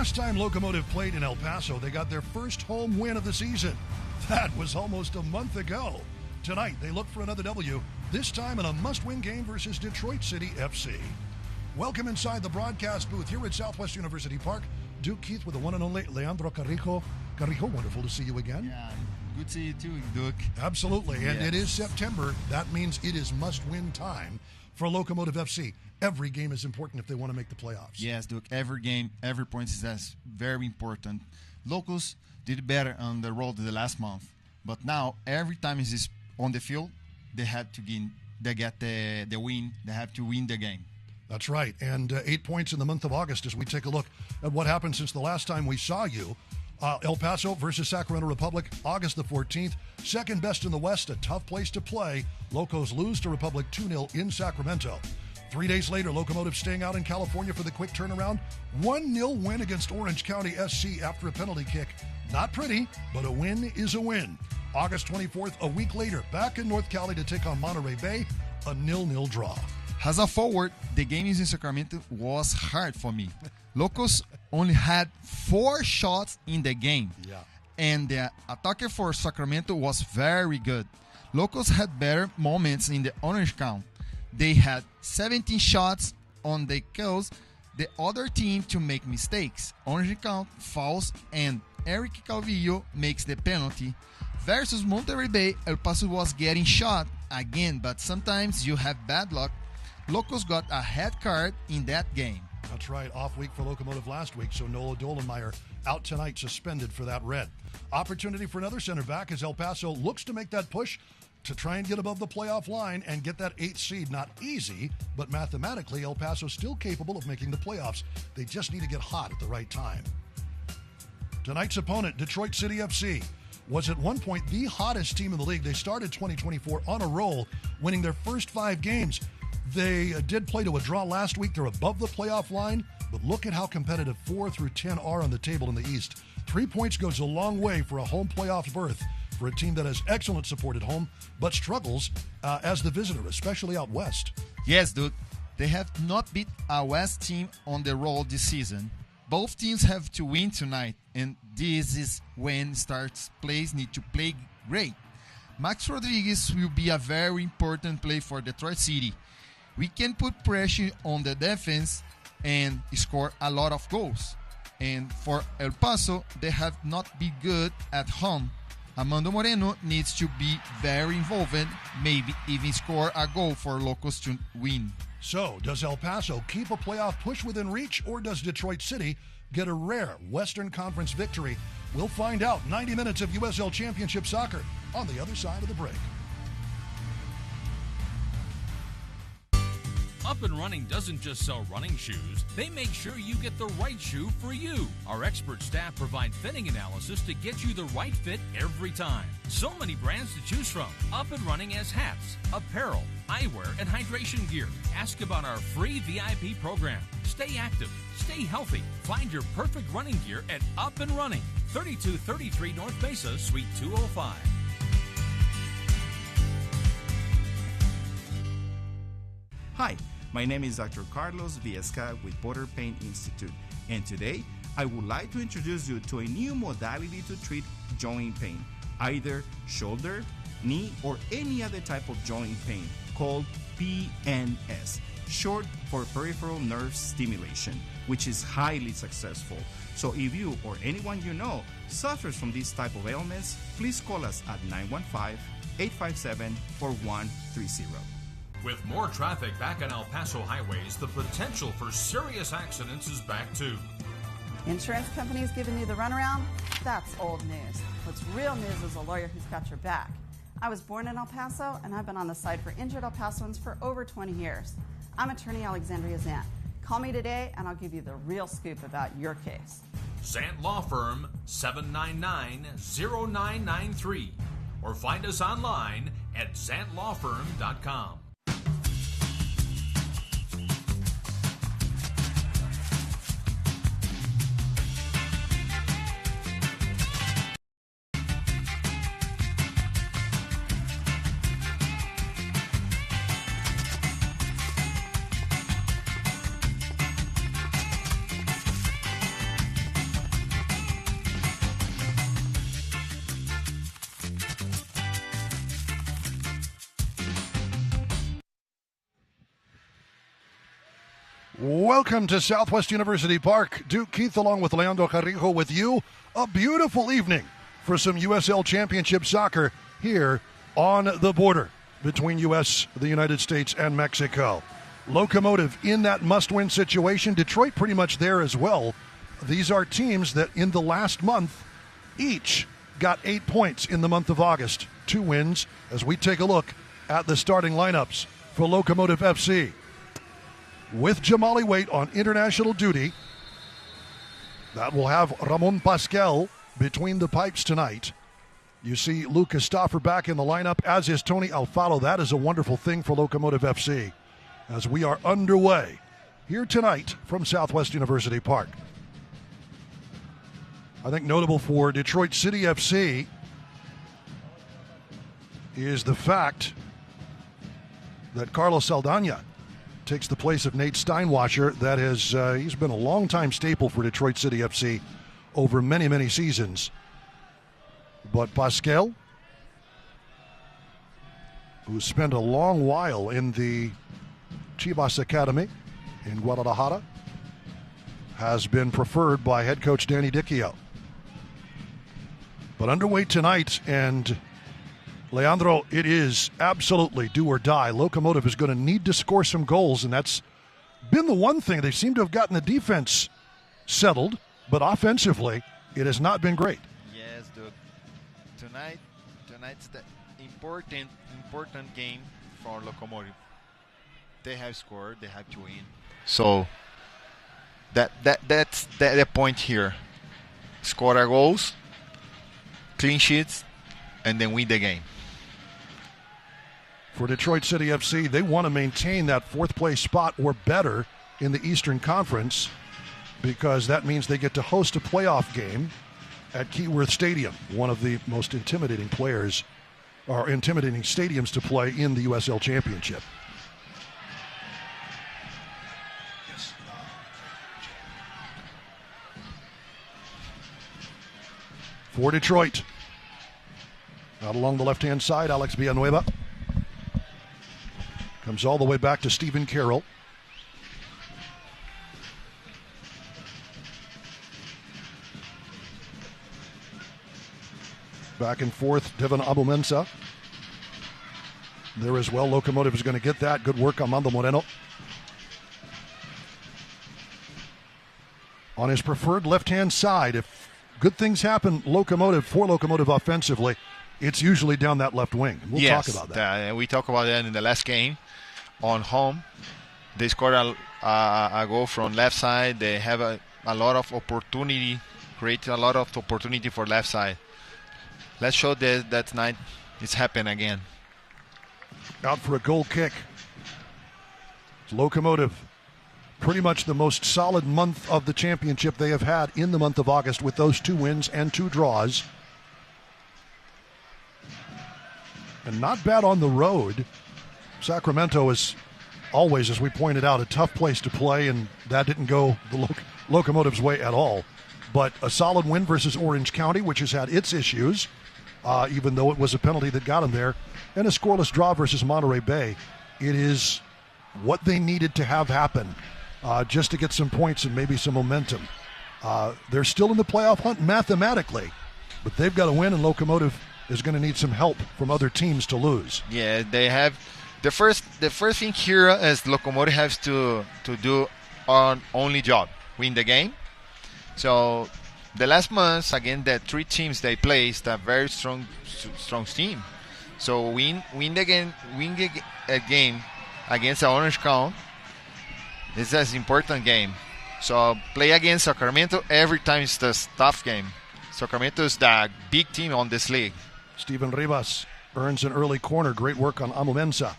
last time Locomotive played in El Paso, they got their first home win of the season. That was almost a month ago. Tonight, they look for another W, this time in a must-win game versus Detroit City FC. Welcome inside the broadcast booth here at Southwest University Park. Duke Keith with the one and only Leandro Carrijo. Carrijo, wonderful to see you again. Yeah, good to see you too, Duke. Absolutely, and It is September. That means it is must-win time for Locomotive FC. Every game is important if they want to make the playoffs. Yes, Duke, every game, every point is very important. Locals did better on the road the last month, but now every time is on the field, they have to get the win. They have to win the game. That's right, and 8 points in the month of August as we take a look at what happened since the last time we saw you. El Paso versus Sacramento Republic, August the 14th. Second best in the West, a tough place to play. Locos lose to Republic 2-0 in Sacramento. 3 days later, Locomotive staying out in California for the quick turnaround. 1-0 win against Orange County SC after a penalty kick. Not pretty, but a win is a win. August 24th, a week later, back in North Cali to take on Monterey Bay, a 0-0 draw. As a forward, the game in Sacramento was hard for me. Locos only had 4 shots in the game. Yeah. And the attacker for Sacramento was very good. Locos had better moments in the orange count. They had 17 shots on the kills. The other team to make mistakes. Orange count, fouls, and Eric Calvillo makes the penalty. Versus Monterey Bay, El Paso was getting shot again, but sometimes you have bad luck. Locos got a head card in that game. That's right, off week for Locomotive last week, so Noah Dolenmeyer out tonight, suspended for that red. Opportunity for another center back as El Paso looks to make that push to try and get above the playoff line and get that 8th seed. Not easy, but mathematically, El Paso still capable of making the playoffs. They just need to get hot at the right time. Tonight's opponent, Detroit City FC, was at one point the hottest team in the league. They started 2024 on a roll, winning their first 5 games. They did play to a draw last week. They're above the playoff line, but look at how competitive 4 through 10 are on the table in the East. 3 points goes a long way for a home playoff berth for a team that has excellent support at home, but struggles as the visitor, especially out west. Yes, Duke. They have not beat a West team on the road this season. Both teams have to win tonight, and this is when players need to play great. Max Rodriguez will be a very important play for Detroit City. We can put pressure on the defense and score a lot of goals. And for El Paso, they have not been good at home. Armando Moreno needs to be very involved, maybe even score a goal for Locos to win. So, does El Paso keep a playoff push within reach, or does Detroit City get a rare Western Conference victory? We'll find out. 90 minutes of USL Championship soccer on the other side of the break. Up and Running doesn't just sell running shoes, they make sure you get the right shoe for you. Our expert staff provide fitting analysis to get you the right fit every time. So many brands to choose from. Up and Running has hats, apparel, eyewear, and hydration gear. Ask about our free VIP program. Stay active, stay healthy. Find your perfect running gear at Up and Running, 3233 North Mesa, Suite 205. Hi, my name is Dr. Carlos Viesca with Porter Pain Institute, and today I would like to introduce you to a new modality to treat joint pain, either shoulder, knee, or any other type of joint pain, called PNS, short for peripheral nerve stimulation, which is highly successful. So if you or anyone you know suffers from this type of ailments, please call us at 915-857-4130. With more traffic back on El Paso highways, the potential for serious accidents is back too. Insurance companies giving you the runaround? That's old news. What's real news is a lawyer who's got your back. I was born in El Paso, and I've been on the side for injured El Pasoans for over 20 years. I'm attorney Alexandria Zant. Call me today, and I'll give you the real scoop about your case. Zant Law Firm, 799-0993. Or find us online at zantlawfirm.com. Welcome to Southwest University Park. Duke Keith along with Leandro Carrijo with you. A beautiful evening for some USL Championship soccer here on the border between U.S., the United States, and Mexico. Locomotive in that must-win situation. Detroit pretty much there as well. These are teams that in the last month each got 8 points in the month of August. 2 wins as we take a look at the starting lineups for Locomotive FC. With Jamali Waite on international duty, that will have Ramon Pascal between the pipes tonight. You see Lucas Stoffer back in the lineup, as is Tony Alfaro. That is a wonderful thing for Locomotive FC as we are underway here tonight from Southwest University Park. I think notable for Detroit City FC is the fact that Carlos Saldana takes the place of Nate Steinwasser. That has he's been a long-time staple for Detroit City FC over many, many seasons. But Pascal, who spent a long while in the Chivas Academy in Guadalajara, has been preferred by head coach Danny Dicchio. But underway tonight, and Leandro, it is absolutely do or die. Locomotive is going to need to score some goals, and that's been the one thing. They seem to have gotten the defense settled, but offensively, it has not been great. Yes, Doug. Tonight's the important game for Locomotive. They have scored, they have to win. So that's the point here. Score our goals, clean sheets, and then win the game. For Detroit City FC, they want to maintain that fourth place spot or better in the Eastern Conference, because that means they get to host a playoff game at Keyworth Stadium, one of the most intimidating stadiums to play in the USL Championship. For Detroit, out along the left-hand side, Alex Villanueva. Comes all the way back to Stephen Carroll. Back and forth, Devon Abumensa. There as well, Locomotive is going to get that. Good work, Armando Moreno. On his preferred left-hand side, if good things happen for Locomotive offensively, it's usually down that left wing. We'll talk about that. We talked about that in the last game. On home, they scored a goal from left side. They have a lot of opportunity, create a lot of opportunity for left side. Let's show that tonight it's happened again. Out for a goal kick. Locomotive, pretty much the most solid month of the championship they have had in the month of August with those 2 wins and 2 draws. And not bad on the road. Sacramento is always, as we pointed out, a tough place to play, and that didn't go the Locomotive's way at all. But a solid win versus Orange County, which has had its issues, even though it was a penalty that got them there, and a scoreless draw versus Monterey Bay. It is what they needed to have happen just to get some points and maybe some momentum. They're still in the playoff hunt mathematically, but they've got to win, and Locomotive is going to need some help from other teams to lose. Yeah, they have. The first thing here is Locomotive has to do on only job, win the game. So the last months, again, the 3 teams they placed a very strong team. So win a game against the Orange County. This is an important game. So play against Sacramento every time it's the tough game. Sacramento is the big team on this league. Steven Rivas earns an early corner. Great work on Amumensa.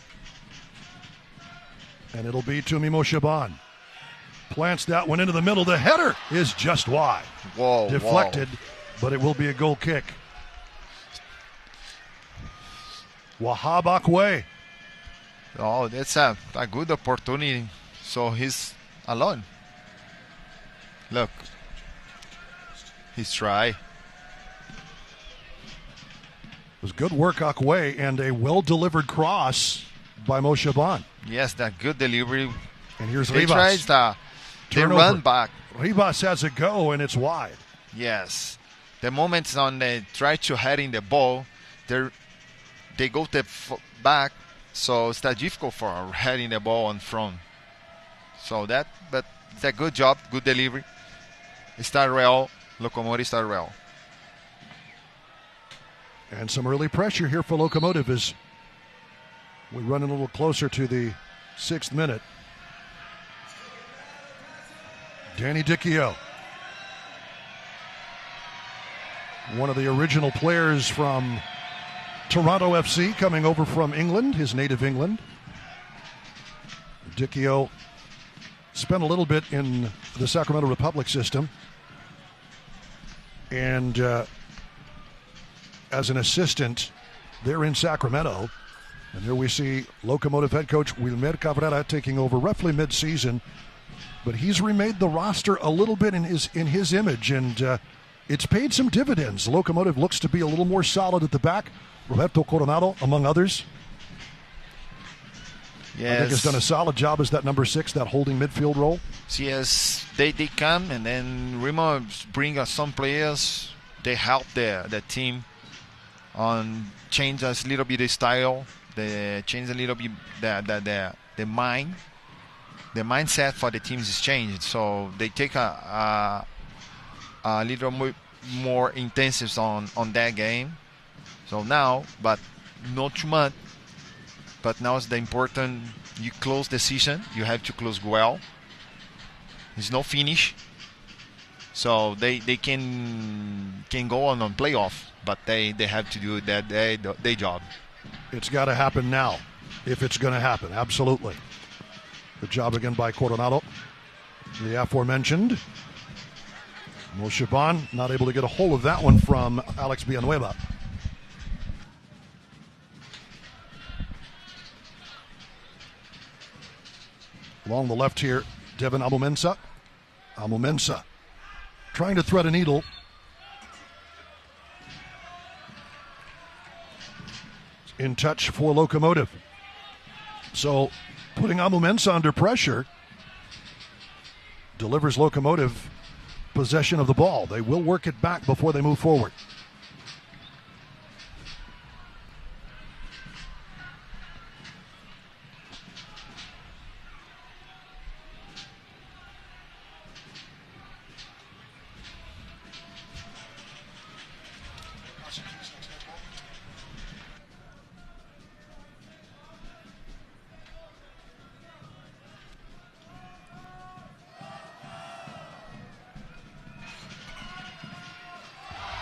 And it'll be to Mimo Shaban. Plants that one into the middle. The header is just wide. Whoa, deflected, but it will be a goal kick. Wahab Akwe. Oh, that's a good opportunity. So he's alone. Look. He's try. It was good work, Akwe, and a well-delivered cross by Mo Shaban. Yes, that good delivery And here's They Rivas. tries they Turnover. run back. Rivas has a go, and it's wide. Yes. The moments on they try to heading the ball, they go to back, so it's that difficult for heading the ball on front. So but it's a good job, good delivery. Start well, Locomotive start well. And some early pressure here for Locomotive as we run a little closer to the 6th minute. Danny Dicchio, one of the original players from Toronto FC, coming over from England, his native England. Dicchio spent a little bit in the Sacramento Republic system, and as an assistant there in Sacramento. And here we see Locomotive head coach Wilmer Cabrera taking over roughly mid-season, but he's remade the roster a little bit in his image, and it's paid some dividends. Locomotive looks to be a little more solid at the back. Roberto Coronado, among others. Yes. I think has done a solid job as that number 6, that holding midfield role. Yes, they come, and then Remo bring us some players. They help the team on change us a little bit the style. They change a little bit the mind. The mindset for the teams is changed, so they take a little more intensive on that game. So now, but not too much. But now is the important. You close the season. You have to close well. There's no finish, so they can go on playoff, but they have to do that their job. It's got to happen now, if it's going to happen. Absolutely. Good job again by Coronado. The aforementioned Mosheban not able to get a hold of that one from Alex Villanueva. Along the left here, Devin Amumensa. Amumensa trying to thread a needle. In touch for Locomotive. So putting Amumensa under pressure delivers Locomotive possession of the ball. They will work it back before they move forward.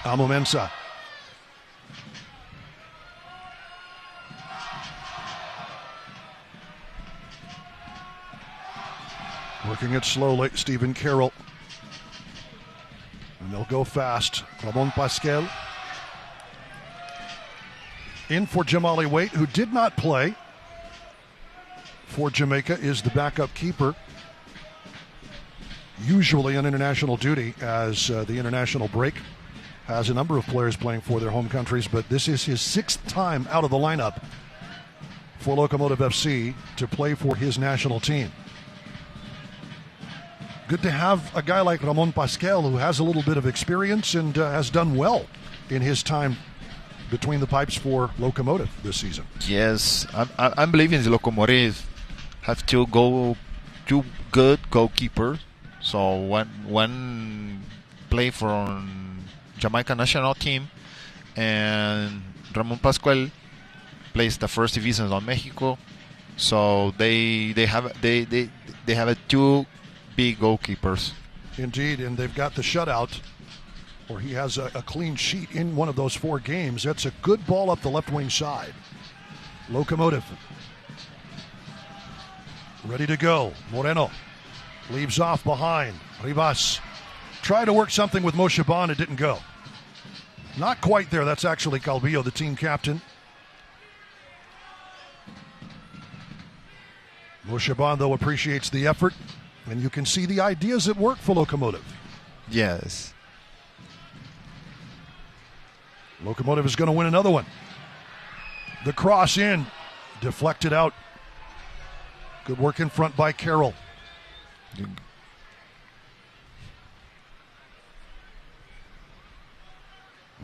Amumensa. Working it slowly, Stephen Carroll. And they'll go fast. Ramon Pasquel. In for Jamali Waite, who did not play for Jamaica, is the backup keeper. Usually on international duty, as the international break has a number of players playing for their home countries, but this is his 6th time out of the lineup for Locomotive FC to play for his national team. Good to have a guy like Ramon Pasquel, who has a little bit of experience and has done well in his time between the pipes for Locomotive this season. Yes, I'm believing the Locomotive have two good goalkeepers. So one play for Jamaica national team, and Ramon Pascual plays the first divisions on Mexico. So they have two big goalkeepers. Indeed, and they've got the shutout, or he has a clean sheet in one of those 4 games. That's a good ball up the left wing side. Locomotive ready to go. Moreno leaves off behind. Rivas tried to work something with Mosheban. It didn't go. Not quite there. That's actually Calvillo, the team captain. Mosheban, though, appreciates the effort, and you can see the ideas at work for Locomotive. Yes. Locomotive is going to win another one. The cross in, deflected out. Good work in front by Carroll.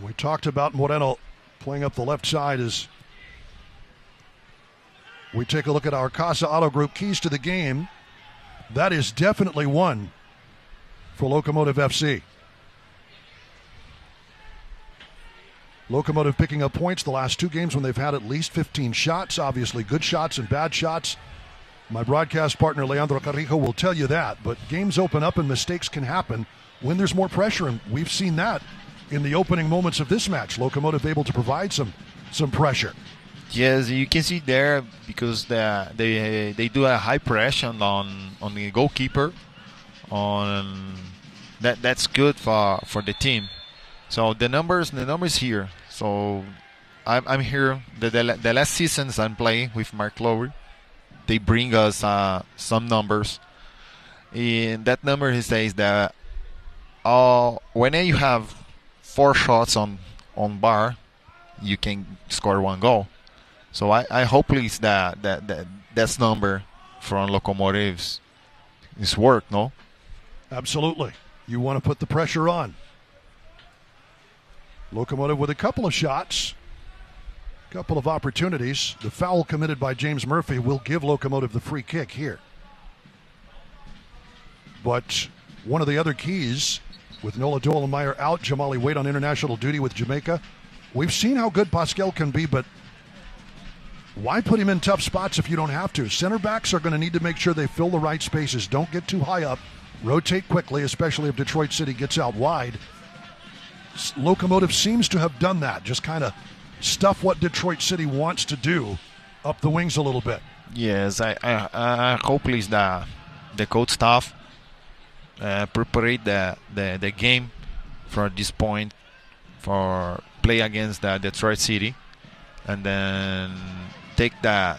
We talked about Moreno playing up the left side as we take a look at our Casa Auto Group keys to the game. That is definitely one for Locomotive FC. Locomotive picking up points the last 2 games when they've had at least 15 shots. Obviously, good shots and bad shots. My broadcast partner, Leandro Carrijo, will tell you that. But games open up and mistakes can happen when there's more pressure. And we've seen that in the opening moments of this match. Locomotive able to provide some pressure. Yes, you can see there because they do a high pressure on the goalkeeper. That's good for the team. So the numbers here. So I'm here. The last seasons I'm playing with Mark Lowry, they bring us some numbers. And that number he says that when you have 4 shots on bar, you can score 1 goal. So I hope please that's number from Locomotives is work, no? Absolutely. You want to put the pressure on. Locomotive with a couple of shots, couple of opportunities. The foul committed by James Murphy will give Locomotive the free kick here. But one of the other keys, with Nola Dolenmeyer out, Jamali Wade on international duty with Jamaica, we've seen how good Pascal can be, but why put him in tough spots if you don't have to? Center backs are going to need to make sure they fill the right spaces. Don't get too high up. Rotate quickly, especially if Detroit City gets out wide. Locomotive seems to have done that. Just kind of stuff what Detroit City wants to do up the wings a little bit. Yes, I hope please the coach staff prepare the game from this point for play against the Detroit City, and then take the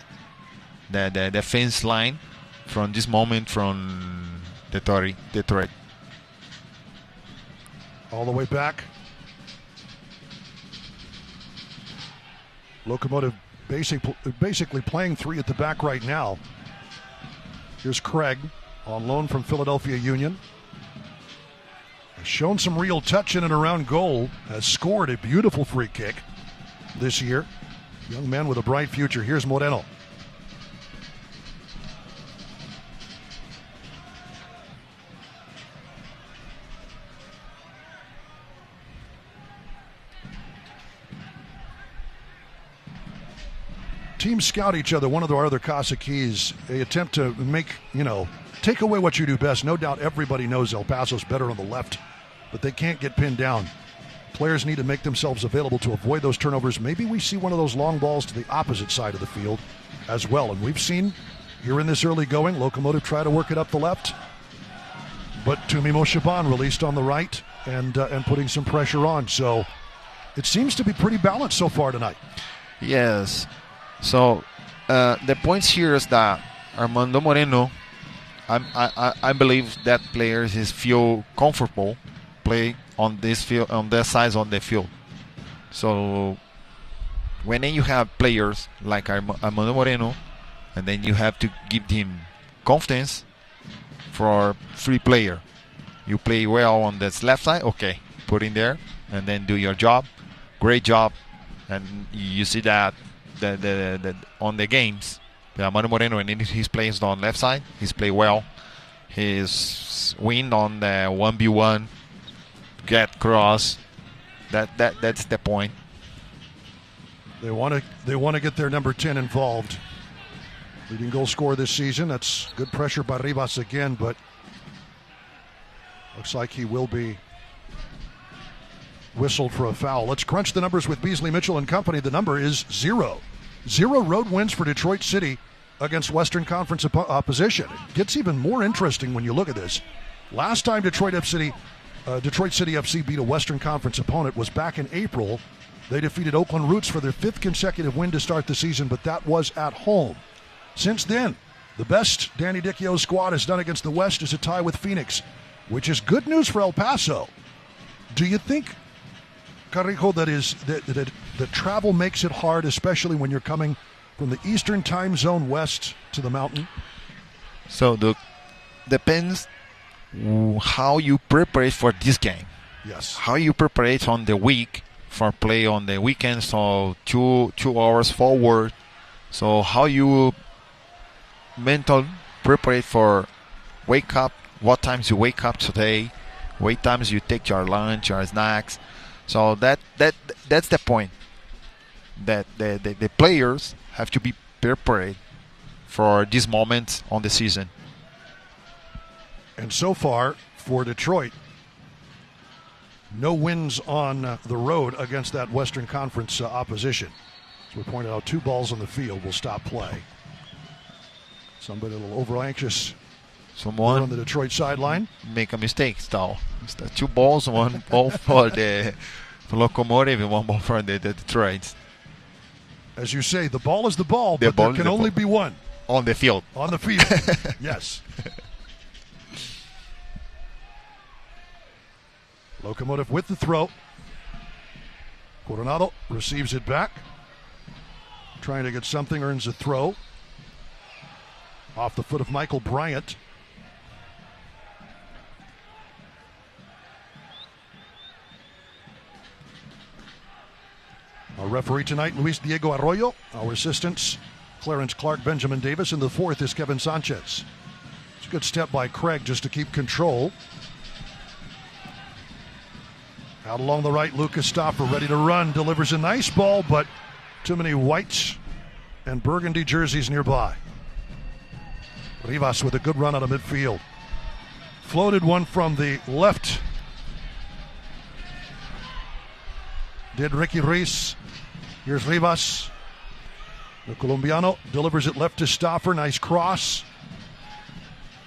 defense line from this moment from Detroit. All the way back. Locomotive basically playing 3 at the back right now. Here's Craig on loan from Philadelphia Union. Has shown some real touch in and around goal. Has scored a beautiful free kick this year. Young man with a bright future. Here's Moreno. Teams scout each other. One of our other Casa keys, they attempt to take away what you do best. No doubt everybody knows El Paso's better on the left, but they can't get pinned down. Players need to make themselves available to avoid those turnovers. Maybe we see one of those long balls to the opposite side of the field as well. And we've seen here in this early going, Locomotive try to work it up the left, but Tumimo Shaban released on the right and putting some pressure on. So it seems to be pretty balanced so far tonight. Yes. So the points here is that Armando Moreno, I believe that players feel comfortable play on this field, on that side of the field. So when you have players like Armando Moreno, and then you have to give him confidence for free player. You play well on this left side, okay, put in there, and then do your job. Great job, and you see that. The on the games, Armando Moreno, and he's playing on left side, he's play well. He's win on the 1v1, get cross. That's the point. They want to get their number 10 involved. Leading goal scorer this season. That's good pressure by Rivas again, but looks like he will be whistled for a foul. Let's crunch the numbers with Beasley Mitchell and company. The number is 0. 0 road wins for Detroit City against Western Conference opposition. It gets even more interesting when you look at this. Last time Detroit City FC beat a Western Conference opponent was back in April. They defeated Oakland Roots for their 5th consecutive win to start the season, but that was at home. Since then, the best Danny Dichio's squad has done against the West is a tie with Phoenix, which is good news for El Paso. Do you think, Carrijo, that travel makes it hard, especially when you're coming from the Eastern Time Zone west to the mountain? So depends how you prepare for this game. Yes. How you prepare on the week for play on the weekend, so 2 hours forward. So how you mental prepare for wake up, what times you wake up today, what times you take your lunch, your snacks. So that's the point. That the players have to be prepared for this moment on the season. And so far for Detroit, no wins on the road against that Western Conference opposition. As we pointed out, 2 balls on the field will stop play. Somebody a little over-anxious Someone on the Detroit sideline. Make a mistake, though. 2 balls, 1 ball for the Locomotive and 1 ball for the Detroit. As you say, the ball is the ball, The but ball there is can the only ball. be one. On the field. On the field, yes. Locomotive with the throw. Coronado receives it back. Trying to get something, earns a throw. Off the foot of Michael Bryant. Our referee tonight, Luis Diego Arroyo. Our assistants, Clarence Clark, Benjamin Davis, and the 4th is Kevin Sanchez. It's a good step by Craig just to keep control. Out along the right, Lucas Stopper ready to run. Delivers a nice ball, but too many whites and burgundy jerseys nearby. Rivas with a good run out of midfield. Floated one from the left. Did Ricky Reis. Here's Rivas. The Colombiano delivers it left to Stoffer. Nice cross.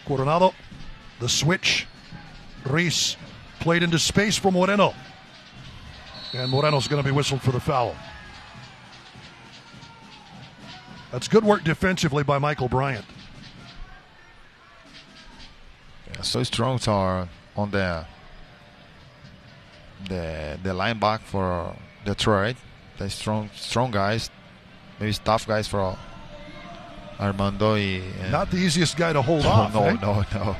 Coronado. The switch. Reis played into space for Moreno. And Moreno's going to be whistled for the foul. That's good work defensively by Michael Bryant. Yeah, so strong are on the linebacker for Detroit. They're strong guys. Maybe tough guys for Armando. Not the easiest guy to hold off. No.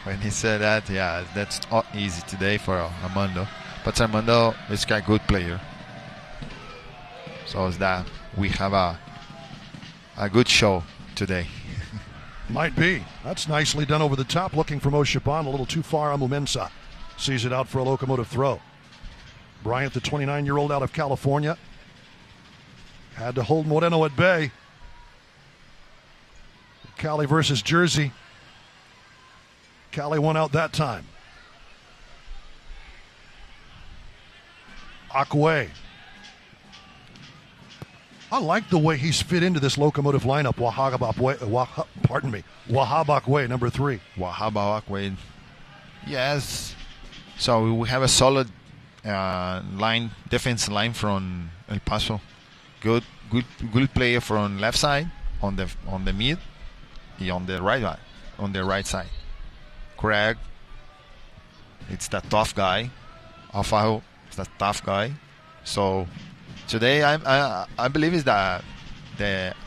When he said that, yeah, that's not easy today for Armando. But Armando is a good player. So is that we have a good show today. Might be. That's nicely done over the top. Looking for Mo Shaban, a little too far. Amumensa sees it out for a Locomotive throw. Bryant, the 29-year-old out of California, had to hold Moreno at bay. Cali versus Jersey. Cali won out that time. Akwe. I like the way he's fit into this Locomotive lineup. Wahab Akwe, number 3. Wahab Akwe. Yes. So we have a solid defense line from El Paso. Good player from left side on the mid, on the right side. Craig, it's the tough guy. Afajo, it's the tough guy. So today I believe is that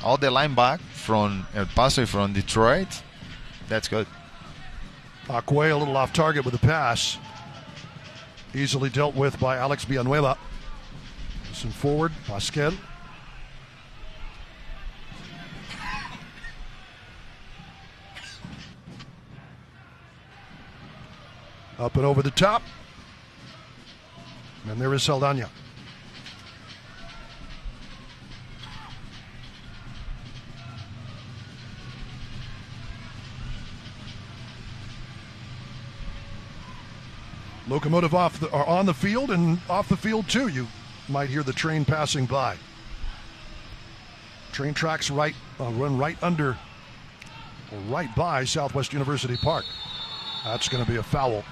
all the linebacker from El Paso, from Detroit, that's good. Akwe a little off target with the pass. Easily dealt with by Alex Villanueva. Some forward, Pasquel. Up and over the top. And there is Saldana. Locomotive on the field and off the field too. You might hear the train passing by. Train tracks run right under or right by Southwest University Park. That's going to be a foul.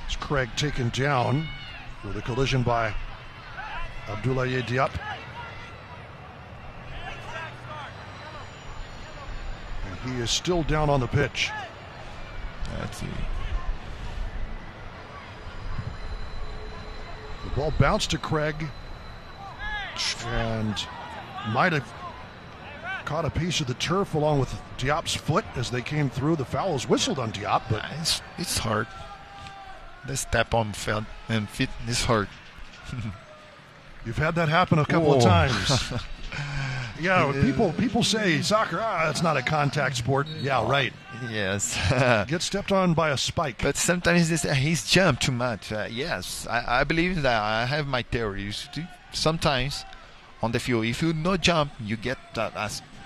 It's Craig taken down with a collision by Abdoulaye Diop. And he is still down on the pitch. Let's see. The ball bounced to Craig and might have caught a piece of the turf along with Diop's foot as they came through. The foul was whistled on Diop, but it's hard. The step on feet is hard. You've had that happen a couple of times. Yeah, people say soccer, it's not a contact sport. Yeah, right. Yes. Get stepped on by a spike. But sometimes he's jumped too much. Yes, I believe that I have my theories. Sometimes on the field, if you no jump, you get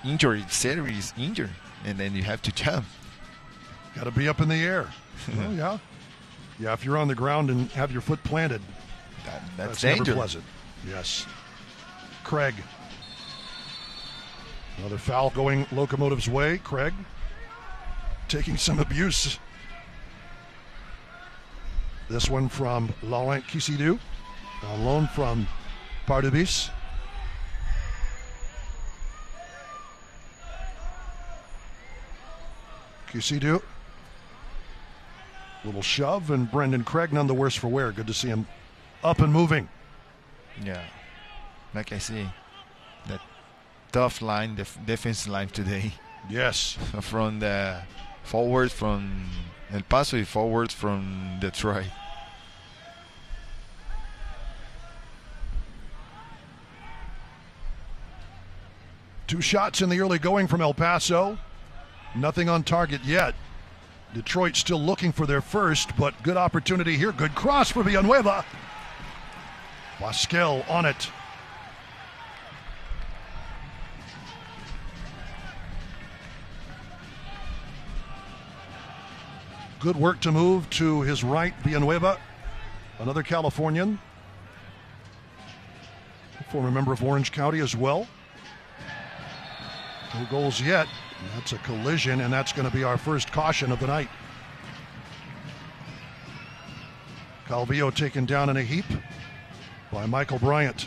injury, serious injury, and then you have to jump. Got to be up in the air. Oh, yeah. Yeah, if you're on the ground and have your foot planted, that's never pleasant. Yes. Craig. Another foul going Locomotive's way. Craig taking some abuse. This one from Laurent Kissidou, on loan from Pardubice. Kissidou. Little shove, and Brendan Craig none the worse for wear. Good to see him up and moving. Yeah, like I see, that tough line, defense line today. Yes. From the forwards from El Paso, forwards from Detroit. Two shots in the early going from El Paso. Nothing on target yet. Detroit still looking for their first, but good opportunity here. Good cross for Villanueva. Pascal on it. Good work to move to his right, Villanueva, another Californian. Former member of Orange County as well. No goals yet. That's a collision, and that's going to be our first caution of the night. Calvillo taken down in a heap by Michael Bryant.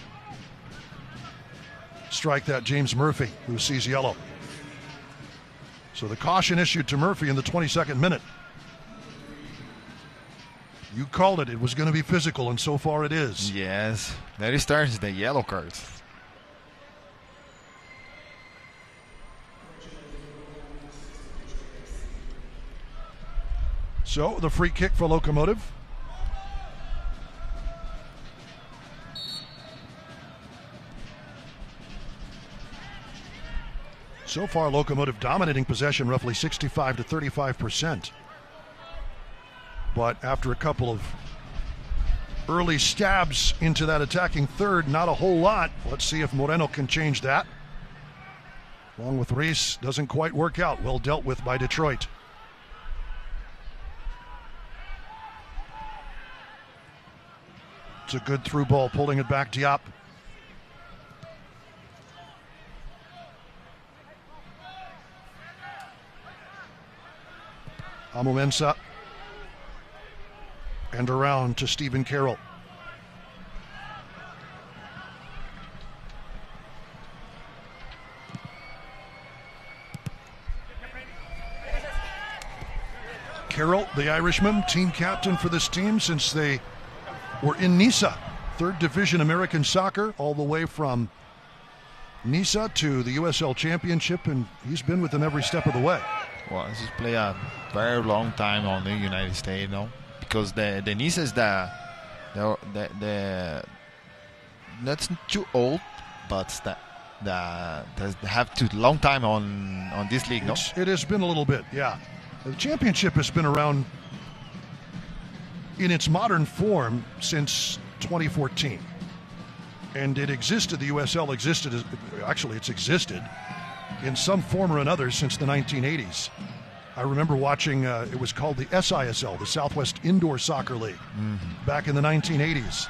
Strike that James Murphy, who sees yellow. So the caution issued to Murphy in the 22nd minute. You called it. It was going to be physical, and so far it is. Yes. There starts the yellow cards. So the free kick for Locomotive. So far, Locomotive dominating possession roughly 65 to 35%. But after a couple of early stabs into that attacking third, not a whole lot. Let's see if Moreno can change that. Along with Reese, doesn't quite work out. Well dealt with by Detroit. It's a good through ball, pulling it back, Diop. Amumensa. And around to Stephen Carroll. Carroll, the Irishman, team captain for this team since they were in Nisa, third division American soccer, all the way from Nisa to the USL Championship, and he's been with them every step of the way. Well, he's played a very long time on the United States, no? Because the Nisa is the that's too old, but they have too long time on this league, no? It has been a little bit, yeah. The championship has been around in its modern form since 2014. And it existed, the USL existed, actually it's existed in some form or another since the 1980s. I remember watching, it was called the SISL, the Southwest Indoor Soccer League, back in the 1980s.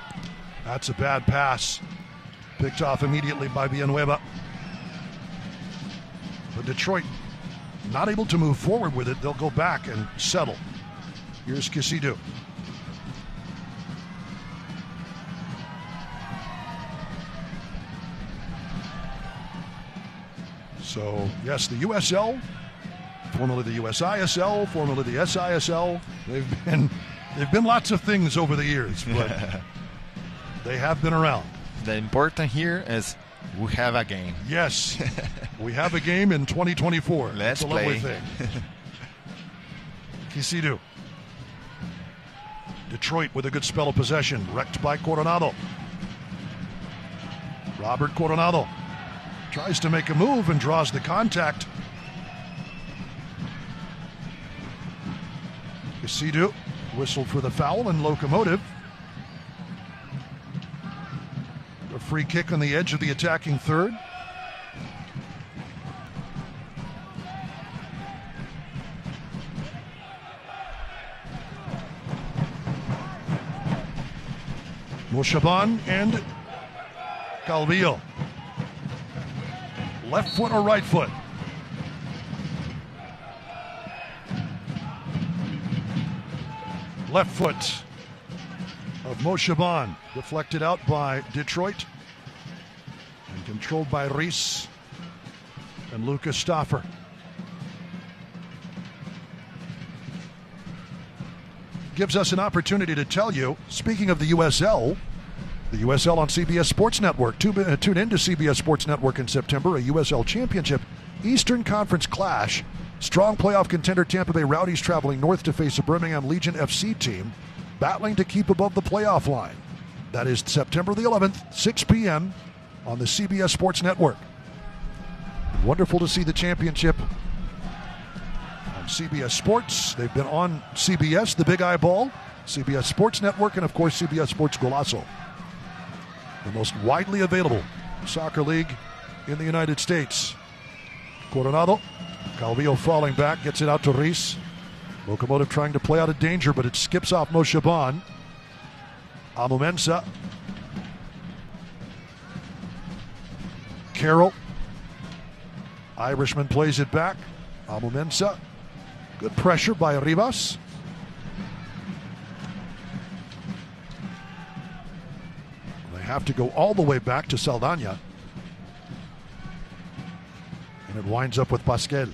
That's a bad pass. Picked off immediately by Villanueva. But Detroit not able to move forward with it. They'll go back and settle. Here's Kissidou. So, yes, the USL, formerly the USISL, formerly the SISL, they've been lots of things over the years, but they have been around. The important here is We have a game. Yes, we have a game in 2024. Let's That's a lovely play. thing. Kisidu. Detroit with a good spell of possession. Wrecked by Coronado. Robert Coronado tries to make a move and draws the contact. Kisidu whistled for the foul, and Locomotive. A free kick on the edge of the attacking third. Moshaban and Calvillo. Left foot or right foot? Left foot of Moshaban. Deflected out by Detroit. And controlled by Reese and Lucas Stauffer. Gives us an opportunity to tell you, speaking of the USL on CBS Sports Network. Tune in to CBS Sports Network in September, a USL Championship Eastern Conference clash. Strong playoff contender Tampa Bay Rowdies traveling north to face a Birmingham Legion FC team, battling to keep above the playoff line. That is September the 11th, 6 p.m. on the CBS Sports Network. Wonderful to see the championship on CBS Sports. They've been on CBS, the Big Eyeball, CBS Sports Network, and of course CBS Sports Golazo. The most widely available soccer league in the United States. Coronado, Calvillo falling back, gets it out to Reese. Locomotive trying to play out of danger, but it skips off Moshaban. Amumensa. Carroll. Irishman plays it back. Amumensa. Good pressure by Rivas. They have to go all the way back to Saldana. And it winds up with Pasquel.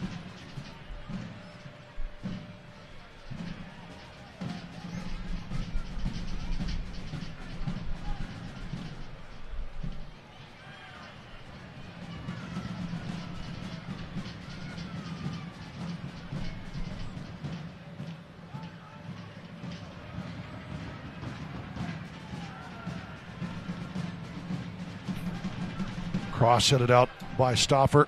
Cross headed out by Stauffer.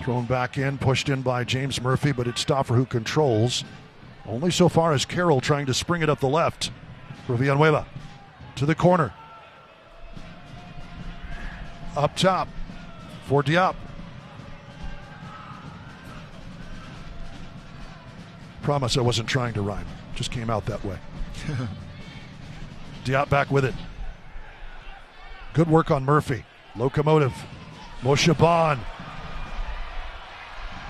Thrown back in, pushed in by James Murphy, but it's Stauffer who controls. Only so far as Carroll trying to spring it up the left for Villanueva. To the corner. Up top for Diop. Promise I wasn't trying to rhyme. Just came out that way. Diop back with it. Good work on Murphy. Locomotive. Moshaban.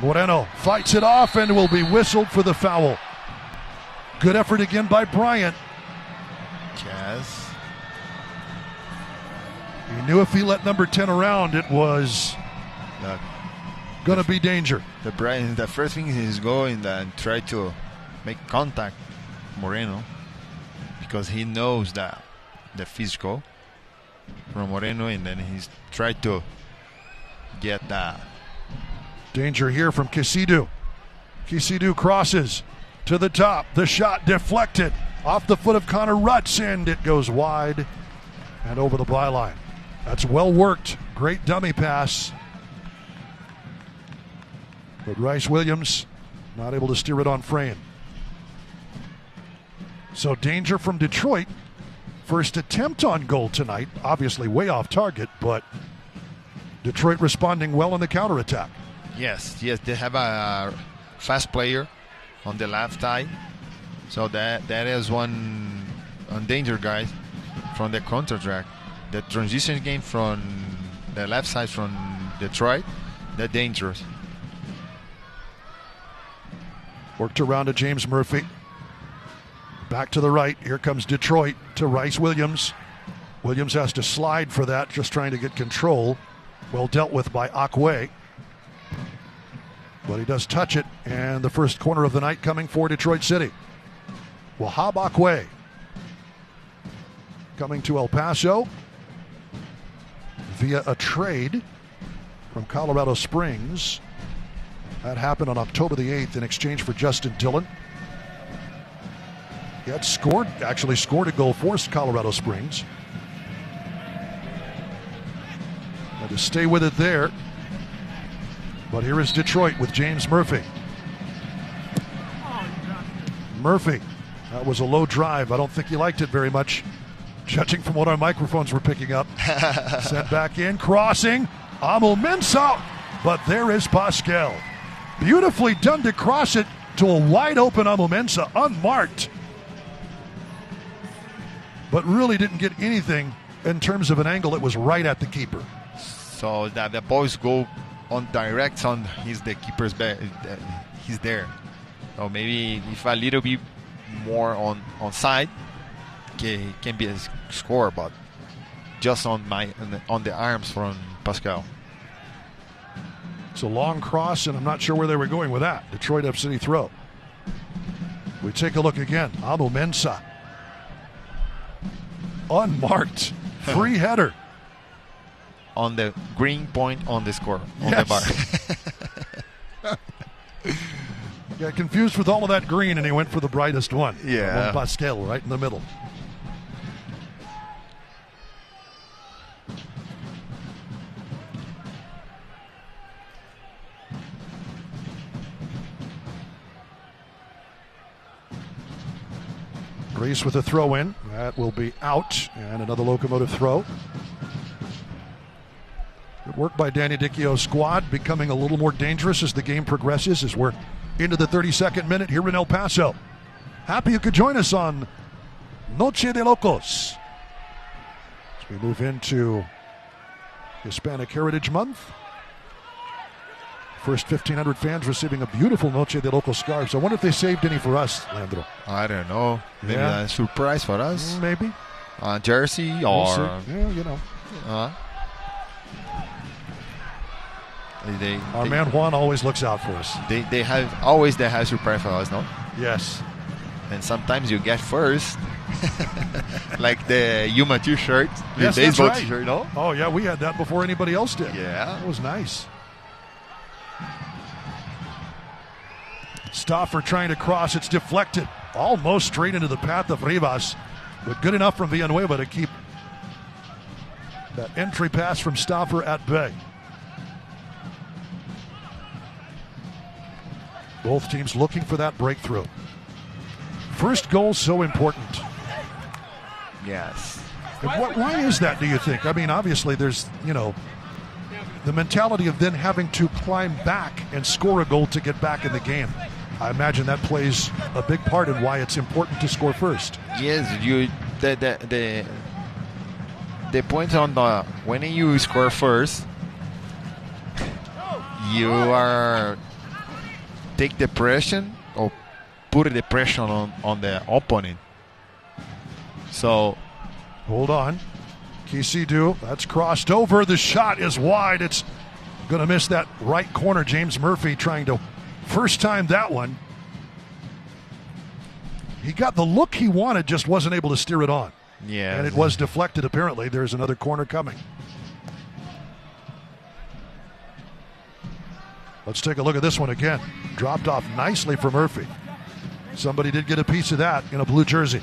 Moreno fights it off and will be whistled for the foul. Good effort again by Bryant. Yes. He knew if he let number 10 around, it was going to be danger. The first thing is go and try to make contact Moreno, because he knows that the physical from Moreno, and then he's tried to get that. Danger here from Kisidu. Kisidu crosses to the top. The shot deflected off the foot of Connor Rutz, and it goes wide and over the byline. That's well worked. Great dummy pass. But Rice Williams not able to steer it on frame. So danger from Detroit. First attempt on goal tonight. Obviously way off target, but Detroit responding well on the counterattack. Yes, they have a fast player on the left side. So that is one danger, guys, from the counter-attack. The transition game from the left side from Detroit, they're dangerous. Worked around to James Murphy. Back to the right. Here comes Detroit to Rice Williams. Williams has to slide for that, just trying to get control. Well dealt with by Akwe. But he does touch it, and the first corner of the night coming for Detroit City. Wahab Akwe coming to El Paso. via a trade from Colorado Springs. That happened on October the 8th in exchange for Justin Dillon. He had scored a goal for Colorado Springs. Had to stay with it there. But here is Detroit with James Murphy. Murphy, that was a low drive. I don't think he liked it very much, judging from what our microphones were picking up. Sent back in, crossing. Amo Mensah, but there is Pascal. Beautifully done to cross it to a wide open Amo Mensah, unmarked. But really didn't get anything in terms of an angle. It was right at the keeper. So that the balls go on direct on the keeper's back. He's there. So maybe if a little bit more on side, can be a score, but just on the arms from Pascal. It's a long cross, and I'm not sure where they were going with that. Detroit Up City throw. We take a look again. Amo Mensah. Unmarked. Free header. On the green point on the score. On the bar. Got confused with all of that green, and he went for the brightest one. Yeah. One Pascal right in the middle. Grease with a throw in. That will be out. And another Locomotive throw. Good work by Danny Dichio's squad, becoming a little more dangerous as the game progresses, as we're into the 32nd minute here in El Paso. Happy you could join us on Noche de Locos as we move into Hispanic Heritage Month. First 1,500 fans receiving a beautiful Noche de Locos scarves. I wonder if they saved any for us, Leandro. I don't know. Maybe a surprise for us. Maybe. Jersey or... Yeah, you know. Our man Juan always looks out for us. They have surprise for us, no? Yes. And sometimes you get first. Like the Yuma t-shirt. Yes, the baseball that's right. t-shirt, no? Oh, yeah, we had that before anybody else did. Yeah. That was nice. Stauffer trying to cross. It's deflected. Almost straight into the path of Rivas. But good enough from Villanueva to keep that entry pass from Stauffer at bay. Both teams looking for that breakthrough. First goal so important. Yes. And why is that, do you think? I mean, obviously there's, the mentality of then having to climb back and score a goal to get back in the game. I imagine that plays a big part in why it's important to score first. Yes, the point on the when you score first, you are take the pressure or put the pressure on the opponent. So hold on. Kisidu, that's crossed over. The shot is wide. It's going to miss that right corner. James Murphy trying to first time that one. He got the look he wanted, just wasn't able to steer it on. Yeah. And it was deflected, apparently. There's another corner coming. Let's take a look at this one again. Dropped off nicely for Murphy. Somebody did get a piece of that in a blue jersey.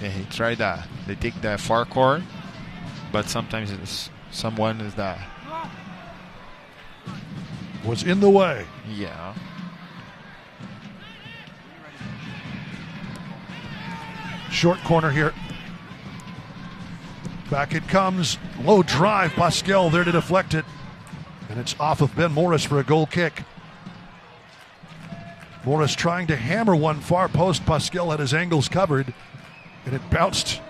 Yeah, he tried that. They take the far corner, but sometimes someone is that. Was in the way. Yeah. Short corner here. Back it comes. Low drive. Pascal there to deflect it. And it's off of Ben Morris for a goal kick. Morris trying to hammer one far post. Pascal had his angles covered. And it bounced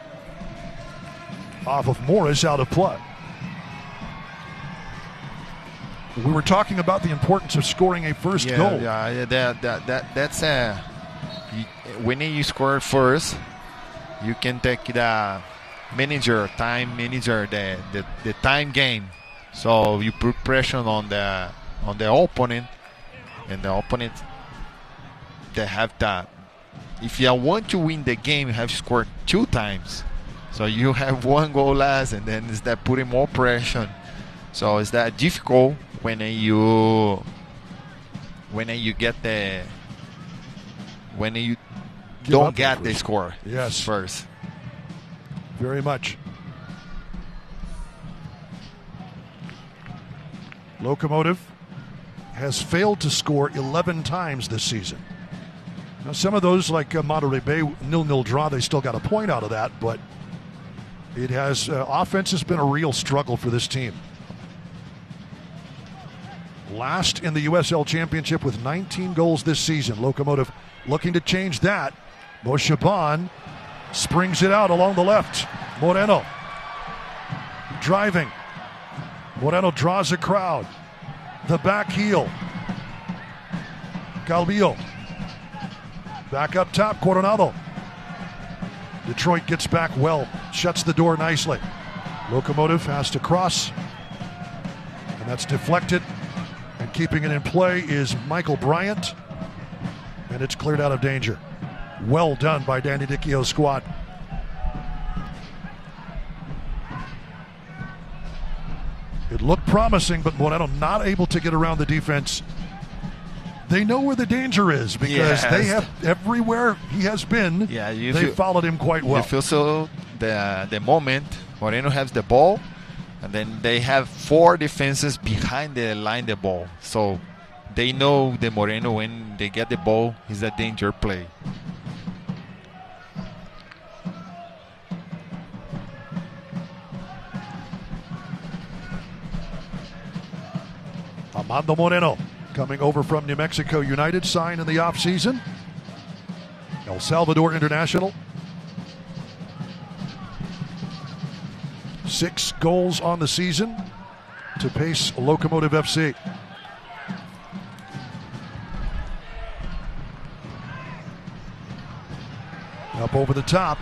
off of Morris out of play. We were talking about the importance of scoring a first goal. Yeah, that's when you score first, you can take the time manager the time game. So you put pressure on the opponent, and the opponent they have that. If you want to win the game, you have to score 2 times. So you have one goal less, and then is that putting more pressure. So is that difficult when you get when you don't get the score? Yes, first. Very much. Locomotive has failed to score 11 times this season. Now, some of those, like Monterey Bay, 0-0 draw, they still got a point out of that, but it has offense has been a real struggle for this team. Last in the USL Championship with 19 goals this season. Locomotive looking to change that. Moshaban springs it out along the left. Moreno driving. Moreno draws a crowd. The back heel. Calvillo. Back up top, Coronado. Detroit gets back well. Shuts the door nicely. Locomotive has to cross. And that's deflected. And keeping it in play is Michael Bryant. And it's cleared out of danger. Well done by Danny Dichio's squad. It looked promising, but Moreno not able to get around the defense. They know where the danger is because they have everywhere he has been. Yeah, they followed him quite well. You feel so the moment Moreno has the ball, and then they have 4 defenses behind the line the ball. So they know the Moreno when they get the ball is a danger play. Armando Moreno coming over from New Mexico United, signed in the offseason. El Salvador International. 6 goals on the season to pace Locomotive FC. Up over the top.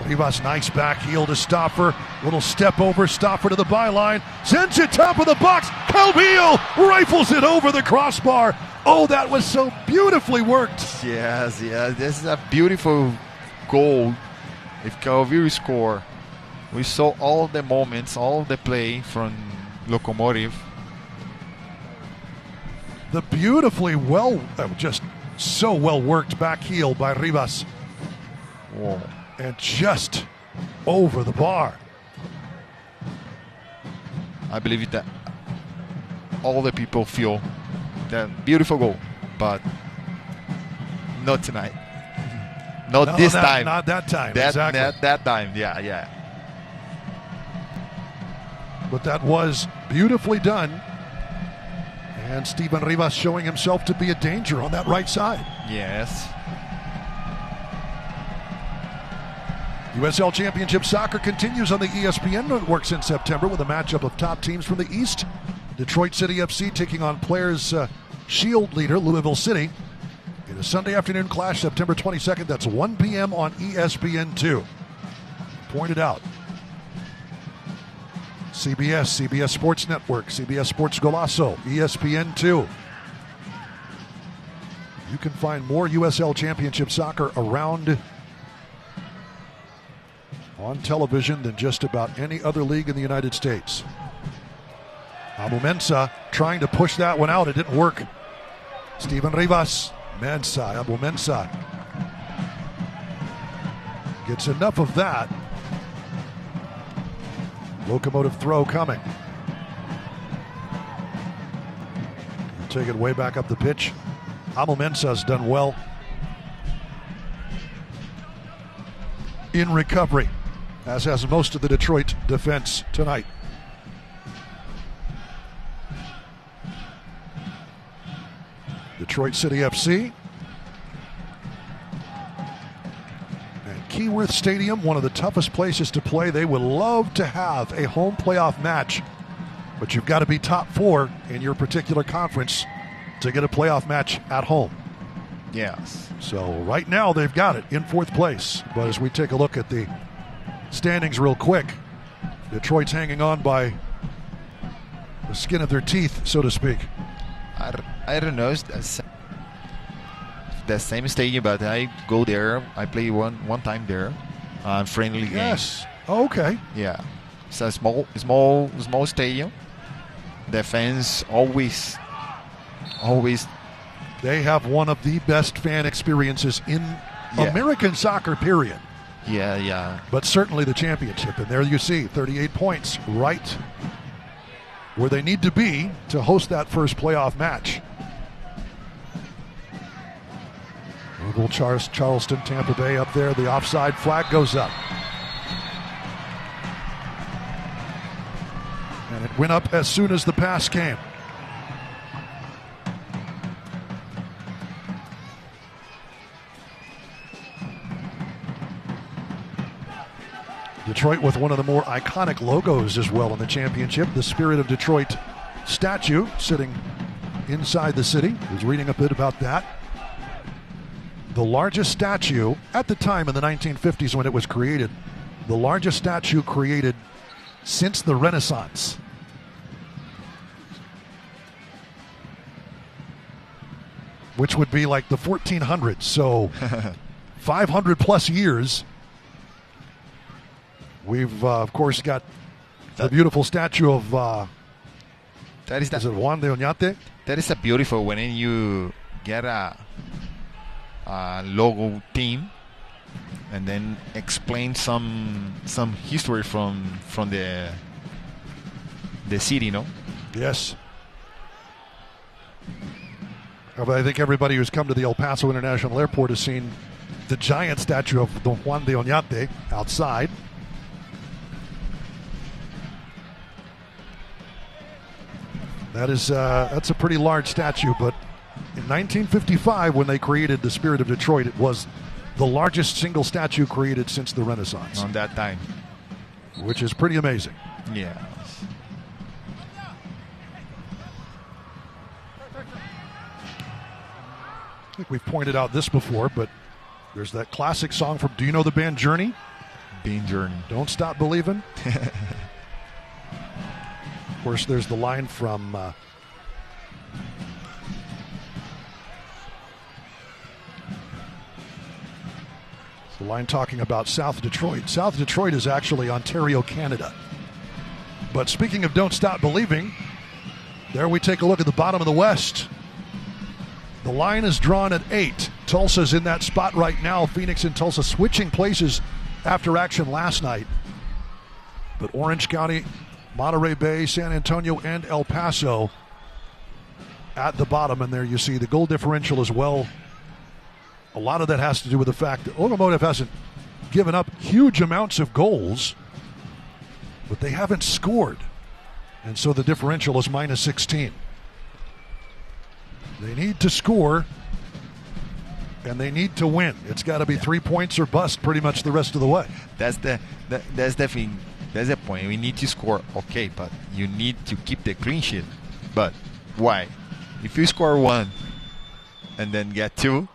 Rivas, nice back heel to Stoffer. Little step over, Stoffer to the byline. Sends it top of the box. Calvillo rifles it over the crossbar. Oh, that was so beautifully worked. Yes. This is a beautiful goal. If Calvillo score, we saw all the moments, all the play from Locomotive. The beautifully just so well worked back heel by Rivas. Whoa. And just over the bar. I believe that all the people feel that beautiful goal, but not tonight. Not this time. Not that time. Exactly. Exactly. That time. Yeah. But that was beautifully done. And Steven Rivas showing himself to be a danger on that right side. Yes. USL Championship Soccer continues on the ESPN networks in September with a matchup of top teams from the East. Detroit City FC taking on Players Shield leader Louisville City in a Sunday afternoon clash, September 22nd. That's 1 p.m. on ESPN2. Pointed out. CBS Sports Network, CBS Sports Golazo, ESPN2. You can find more USL Championship Soccer around on television than just about any other league in the United States. Abu Mensah trying to push that one out. It didn't work. Steven Rivas, Abu Mensah gets enough of that. Locomotive throw coming. We'll take it way back up the pitch. Abu Mensah's done well in recovery, as has most of the Detroit defense tonight. Detroit City FC and Keyworth Stadium, one of the toughest places to play. They would love to have a home playoff match, but you've got to be top 4 in your particular conference to get a playoff match at home. Yes. So right now they've got it in 4th place. But as we take a look at the standings real quick, Detroit's hanging on by the skin of their teeth, so to speak. I don't know. It's the same stadium, but I go there. I play one time there. Friendly Yes. games. Oh, okay. Yeah, it's a small stadium. The fans always. They have one of the best fan experiences in American soccer, period. Yeah. But certainly the championship. And there you see 38 points right where they need to be to host that first playoff match. Little Charleston, Tampa Bay up there. The offside flag goes up. And it went up as soon as the pass came. Detroit with one of the more iconic logos as well in the championship. The Spirit of Detroit statue sitting inside the city. I was reading a bit about that. The largest statue at the time in the 1950s when it was created, the largest statue created since the Renaissance. Which would be like the 1400s, so 500 plus years. We've, of course, got the beautiful statue of, is it Juan de Oñate? That is a beautiful when you get a logo team and then explain some history from the city, no? Yes. I think everybody who's come to the El Paso International Airport has seen the giant statue of Don Juan de Oñate outside. That's a pretty large statue, but in 1955, when they created the Spirit of Detroit, it was the largest single statue created since the Renaissance. On that time. Which is pretty amazing. Yeah. I think we've pointed out this before, but there's that classic song from, do you know the band Journey? Band Journey. Don't Stop Believin'. Of course, there's the line from the line talking about South Detroit. South Detroit is actually Ontario, Canada. But speaking of Don't Stop Believing, there we take a look at the bottom of the West. The line is drawn at 8. Tulsa's in that spot right now. Phoenix and Tulsa switching places after action last night. But Orange County, Monterey Bay, San Antonio, and El Paso at the bottom. And there you see the goal differential as well. A lot of that has to do with the fact that Locomotive hasn't given up huge amounts of goals, but they haven't scored. And so the differential is minus 16. They need to score, and they need to win. It's got to be 3 points or bust pretty much the rest of the way. That's the thing. That's the point. We need to score, okay, but you need to keep the clean sheet. But why? If you score 1 and then get 2,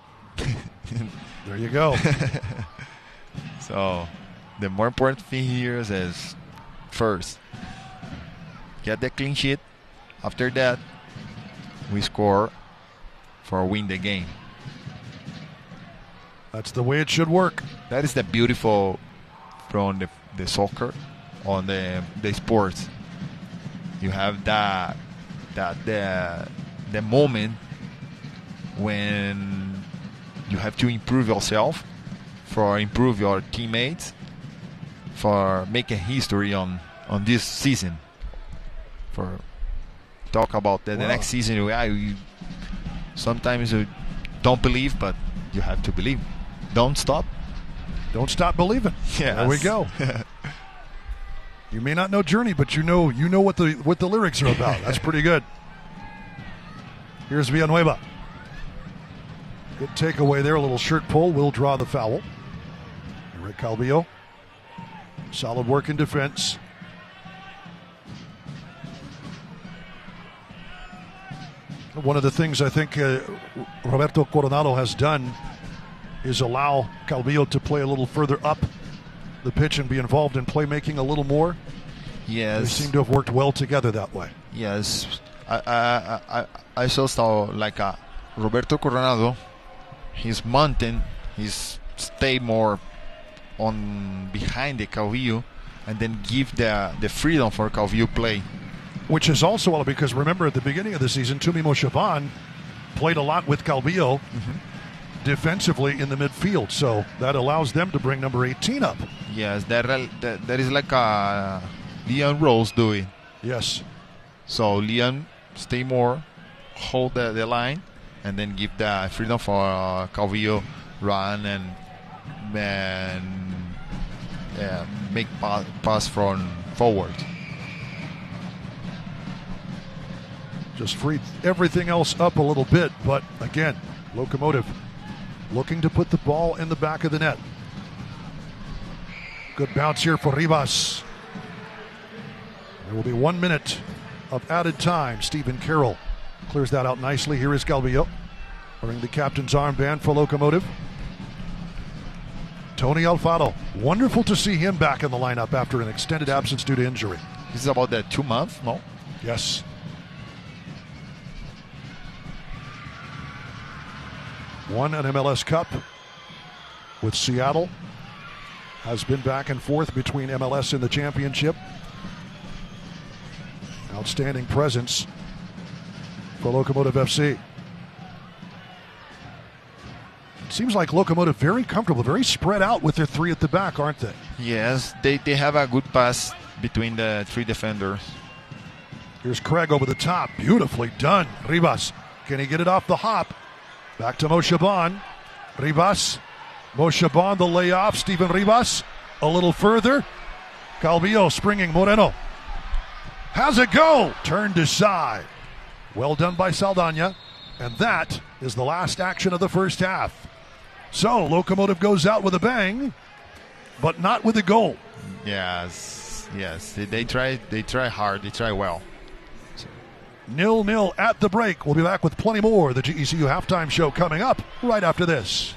there you go. So the more important thing here is first, get the clean sheet. After that, we score for win the game. That's the way it should work. That is the beautiful from the soccer on the sports. You have the moment when you have to improve yourself, for improve your teammates, for making history on this season. For talk about the next season, you sometimes you don't believe, but you have to believe. Don't stop believing. Yes. There we go. You may not know Journey, but you know what the lyrics are about. That's pretty good. Here's Villanueva. Good takeaway there. A little shirt pull will draw the foul. Eric Calvillo. Solid work in defense. One of the things I think Roberto Coronado has done is allow Calvillo to play a little further up the pitch and be involved in playmaking a little more. Yes. They seem to have worked well together that way. Yes. I saw like Roberto Coronado, he's mountain, he's stay more on behind the Calvillo and then give the freedom for Calvillo play. Which is also well because remember at the beginning of the season, Tumimo Shaban played a lot with Calvillo defensively in the midfield, so that allows them to bring number 18 up. Yes, that is like Leon Rose doing. Yes. So Leon stay more, hold the line, and then give the freedom for Calvillo run and make pass from forward. Just freed everything else up a little bit, but again, Locomotive looking to put the ball in the back of the net. Good bounce here for Rivas. There will be 1 minute of added time. Stephen Carroll clears that out nicely. Here is Calvillo wearing the captain's armband for Locomotive. Tony Alfaro, wonderful to see him back in the lineup after an extended absence due to injury. This is about that 2 months, no? Yes. Won an MLS Cup with Seattle. Has been back and forth between MLS and the championship. Outstanding presence for Locomotive FC. It seems like Locomotive very comfortable, very spread out with their three at the back, aren't they? Yes, they have a good pass between the three defenders. Here's Craig over the top. Beautifully done. Rivas. Can he get it off the hop? Back to Moshaban. Rivas. Moshaban, the layoff. Steven Rivas. A little further. Calvillo springing. Moreno. Has a go. Turned aside. Well done by Saldana. And that is the last action of the first half. So, Locomotive goes out with a bang, but not with a goal. Yes. They try hard. They try well. 0-0 at the break. We'll be back with plenty more. The GECU halftime show coming up right after this.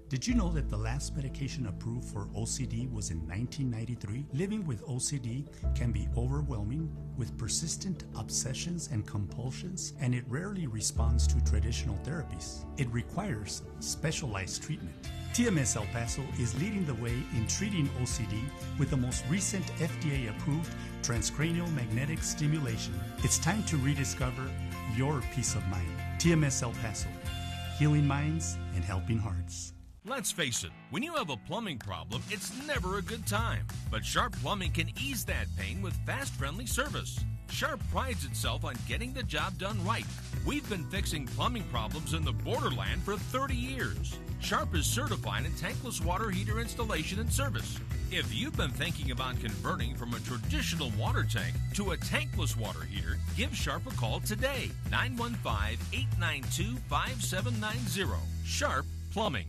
Did you know that the last medication approved for OCD was in 1993? Living with OCD can be overwhelming with persistent obsessions and compulsions, and it rarely responds to traditional therapies. It requires specialized treatment. TMS El Paso is leading the way in treating OCD with the most recent FDA-approved transcranial magnetic stimulation. It's time to rediscover your peace of mind. TMS El Paso, healing minds and helping hearts. Let's face it, when you have a plumbing problem, it's never a good time. But Sharp Plumbing can ease that pain with fast, friendly service. Sharp prides itself on getting the job done right. We've been fixing plumbing problems in the borderland for 30 years. Sharp is certified in tankless water heater installation and service. If you've been thinking about converting from a traditional water tank to a tankless water heater, give Sharp a call today. 915-892-5790. Sharp Plumbing.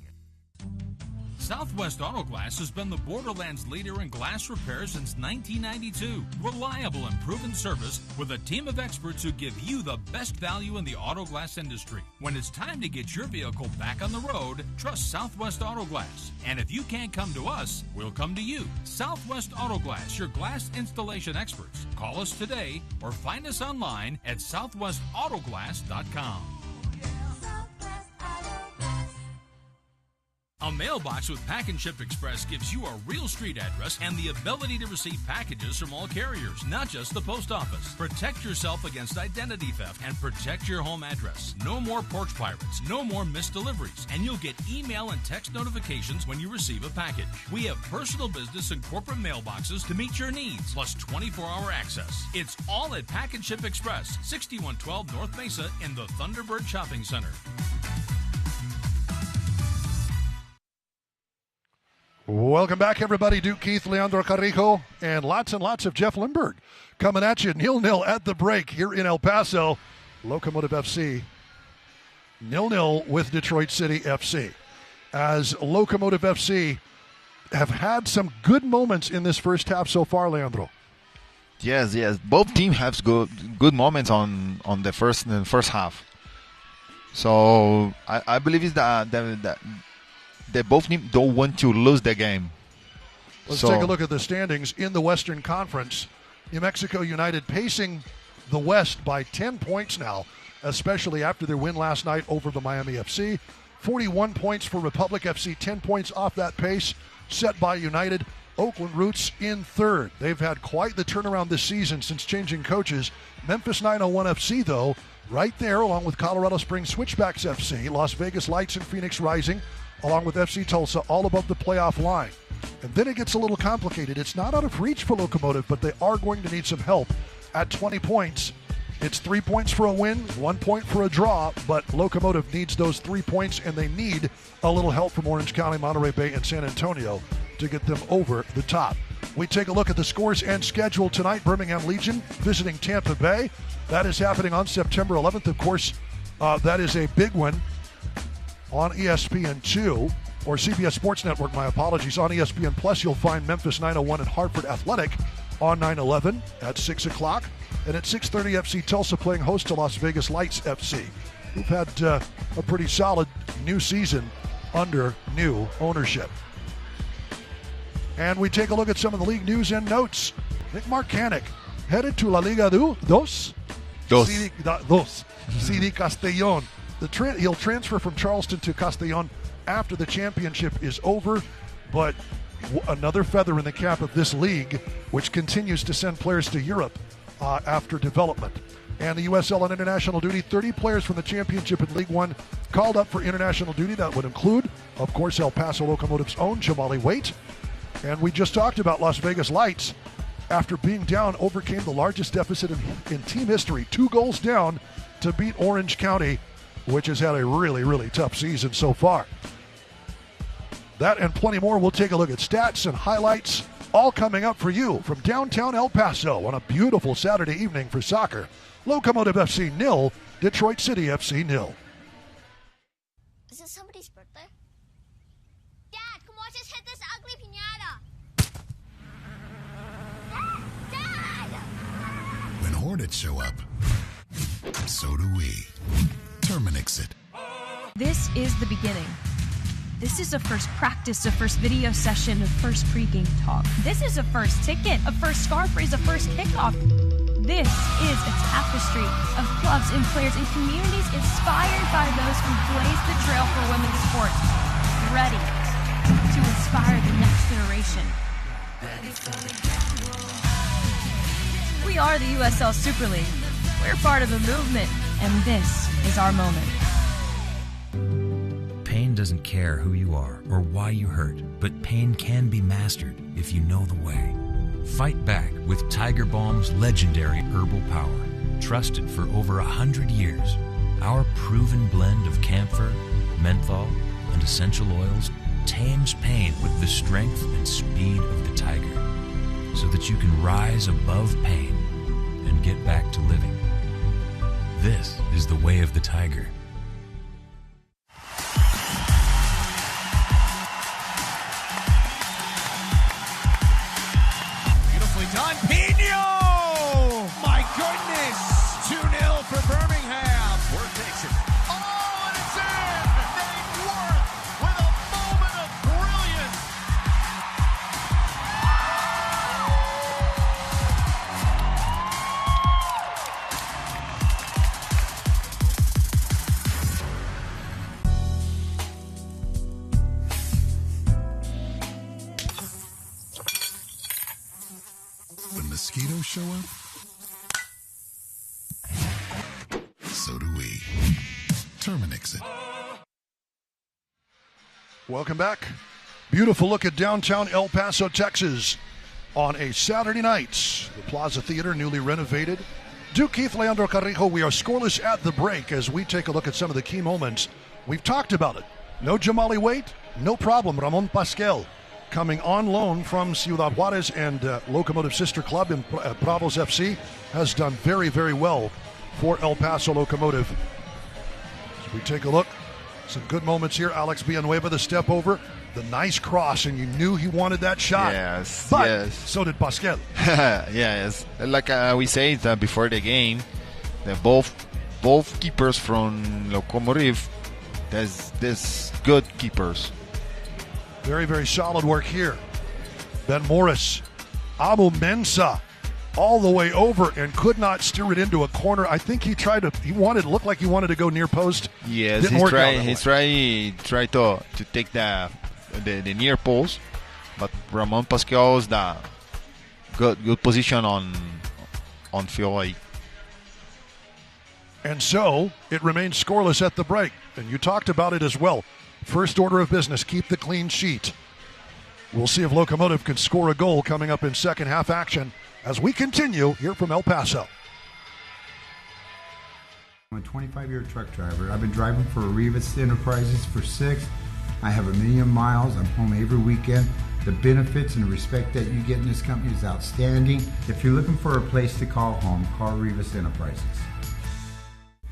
Southwest Auto Glass has been the Borderlands leader in glass repair since 1992. Reliable and proven service with a team of experts who give you the best value in the auto glass industry. When it's time to get your vehicle back on the road, trust Southwest Auto Glass. And if you can't come to us, we'll come to you. Southwest Auto Glass, your glass installation experts. Call us today or find us online at southwestautoglass.com. A mailbox with Pack and Ship Express gives you a real street address and the ability to receive packages from all carriers, not just the post office. Protect yourself against identity theft and protect your home address. No more porch pirates, no more missed deliveries, and you'll get email and text notifications when you receive a package. We have personal, business, and corporate mailboxes to meet your needs, plus 24-hour access. It's all at Pack and Ship Express, 6112 North Mesa in the Thunderbird Shopping Center. Welcome back, everybody. Duke Keith, Leandro Carrijo, and lots of Jeff Lindbergh coming at you 0-0 at the break here in El Paso. Locomotive FC 0-0 with Detroit City FC. As Locomotive FC have had some good moments in this first half so far, Leandro. Yes. Both teams have good moments on the first half. So I believe it's that they both don't want to lose the game. Let's take a look at the standings in the Western Conference. New Mexico United pacing the West by 10 points now, especially after their win last night over the Miami FC. 41 points for Republic FC, 10 points off that pace set by United. Oakland Roots in third. They've had quite the turnaround this season since changing coaches. Memphis 901 FC, though, right there, along with Colorado Springs Switchbacks FC, Las Vegas Lights and Phoenix Rising, along with FC Tulsa, all above the playoff line. And then it gets a little complicated. It's not out of reach for Locomotive, but they are going to need some help at 20 points. It's 3 points for a win, 1 point for a draw, but Locomotive needs those 3 points, and they need a little help from Orange County, Monterey Bay, and San Antonio to get them over the top. We take a look at the scores and schedule tonight. Birmingham Legion visiting Tampa Bay. That is happening on September 11th. Of course, that is a big one on ESPN2, or CBS Sports Network, my apologies. On ESPN Plus, you'll find Memphis 901 and Hartford Athletic on 9/11 at 6 o'clock. And at 6:30, FC Tulsa playing host to Las Vegas Lights FC, who've had a pretty solid new season under new ownership. And we take a look at some of the league news and notes. Nick Marcanic headed to La Liga Dos. CD Castellón. He'll transfer from Charleston to Castellón after the championship is over, but another feather in the cap of this league, which continues to send players to Europe after development. And the USL on international duty, 30 players from the championship in League One called up for international duty. That would include, of course, El Paso Locomotive's own Jamali Waite. And we just talked about Las Vegas Lights. After being down, overcame the largest deficit in team history, 2 goals down to beat Orange County, which has had a really, really tough season so far. That and plenty more. We'll take a look at stats and highlights, all coming up for you from downtown El Paso on a beautiful Saturday evening for soccer. Locomotive FC 0, Detroit City FC 0. Is it somebody's birthday? Dad, come watch us hit this ugly piñata. Dad! When Hornets show up, so do we. Terminix it. This is the beginning. This is a first practice, a first video session, a first pregame talk. This is a first ticket, a first scarf raise, a first kickoff. This is a tapestry of clubs and players and communities inspired by those who blazed the trail for women's sports, ready to inspire the next generation. We are the USL Super League. We're part of a movement, and this is our moment. Pain doesn't care who you are or why you hurt, but pain can be mastered if you know the way. Fight back with Tiger Balm's legendary herbal power. Trusted for over 100 years, our proven blend of camphor, menthol, and essential oils tames pain with the strength and speed of the tiger, so that you can rise above pain and get back to living. This is the way of the tiger. Done. Pino! My goodness! 2-0 for Birmingham. Worth takes it. Oh, and it's in! Nate Worth with a moment of brilliance. When mosquitoes show up, so do we. Terminix it. Welcome back. Beautiful look at downtown El Paso, Texas on a Saturday night. The Plaza Theater, newly renovated. Duke Keith, Leandro Carrijo, we are scoreless at the break as we take a look at some of the key moments. We've talked about it. No Jamali Waite, no problem. Ramon Pasquel coming on loan from Ciudad Juarez, and Locomotive sister club in Bravos FC has done very, very well for El Paso Locomotive. As we take a look, Some good moments here. Alex Villanueva, the step over, the nice cross, and you knew he wanted that shot. Yes, but yes. so did Pascal. Yes, like we said before the game, both keepers from Locomotive, there's good keepers. Very, very solid work here. Ben Morris, Abu Mensah, all the way over and could not steer it into a corner. I think looked like he wanted to go near post. Yes, Didn't work out that way. he tried to take the near post, but Ramon Pascal's the good position on field. And so it remains scoreless at the break. And you talked about it as well. First order of business, keep the clean sheet. We'll see if Locomotive can score a goal coming up in second half action as we continue here from El Paso. I'm a 25-year truck driver. I've been driving for Rivas Enterprises for 6. I have 1 million miles. I'm home every weekend. The benefits and the respect that you get in this company is outstanding. If you're looking for a place to call home, call Rivas Enterprises.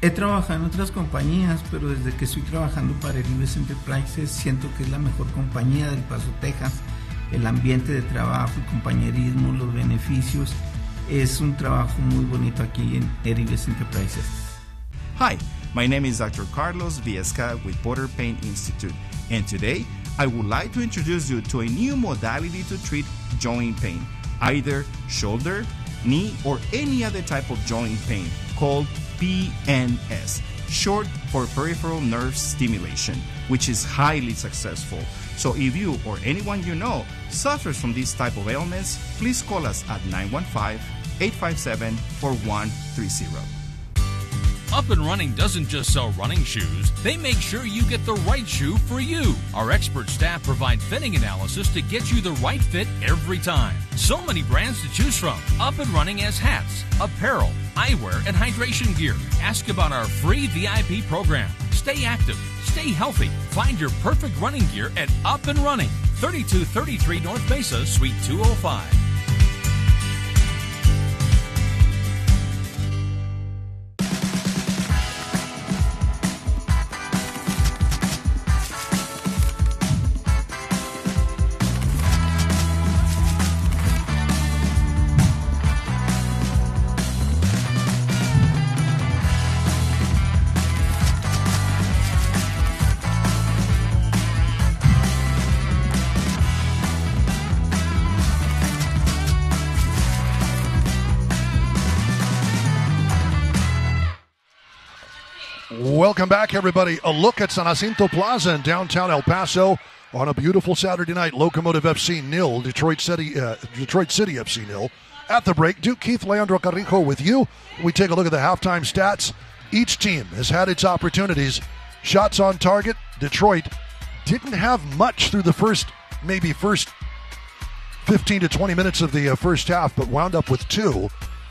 He trabajado en otras compañías, pero desde que estoy trabajando para Rivas Enterprises siento que es la mejor compañía del Paso, Texas. El ambiente de trabajo, el compañerismo, los beneficios. Es un trabajo muy bonito aquí en Rivas Enterprises. Hi, my name is Dr. Carlos Viesca with Border Pain Institute, and today I would like to introduce you to a new modality to treat joint pain, either shoulder, knee, or any other type of joint pain called PNS, short for peripheral nerve stimulation, which is highly successful. So if you or anyone you know suffers from these type of ailments, please call us at 915-857-4130. Up and Running doesn't just sell running shoes, they make sure you get the right shoe for you. Our expert staff provide fitting analysis to get you the right fit every time. So many brands to choose from. Up and Running has hats, apparel, eyewear, and hydration gear. Ask about our free VIP program. Stay active, stay healthy. Find your perfect running gear at Up and Running, 3233 North Mesa, Suite 205. Welcome back, everybody. A look at San Jacinto Plaza in downtown El Paso on a beautiful Saturday night. Locomotive FC 0, Detroit City FC 0. At the break, Duke Keith, Leandro Carrijo with you. We take a look at the halftime stats. Each team has had its opportunities. Shots on target. Detroit didn't have much through the first 15 to 20 minutes of the first half, but wound up with 2.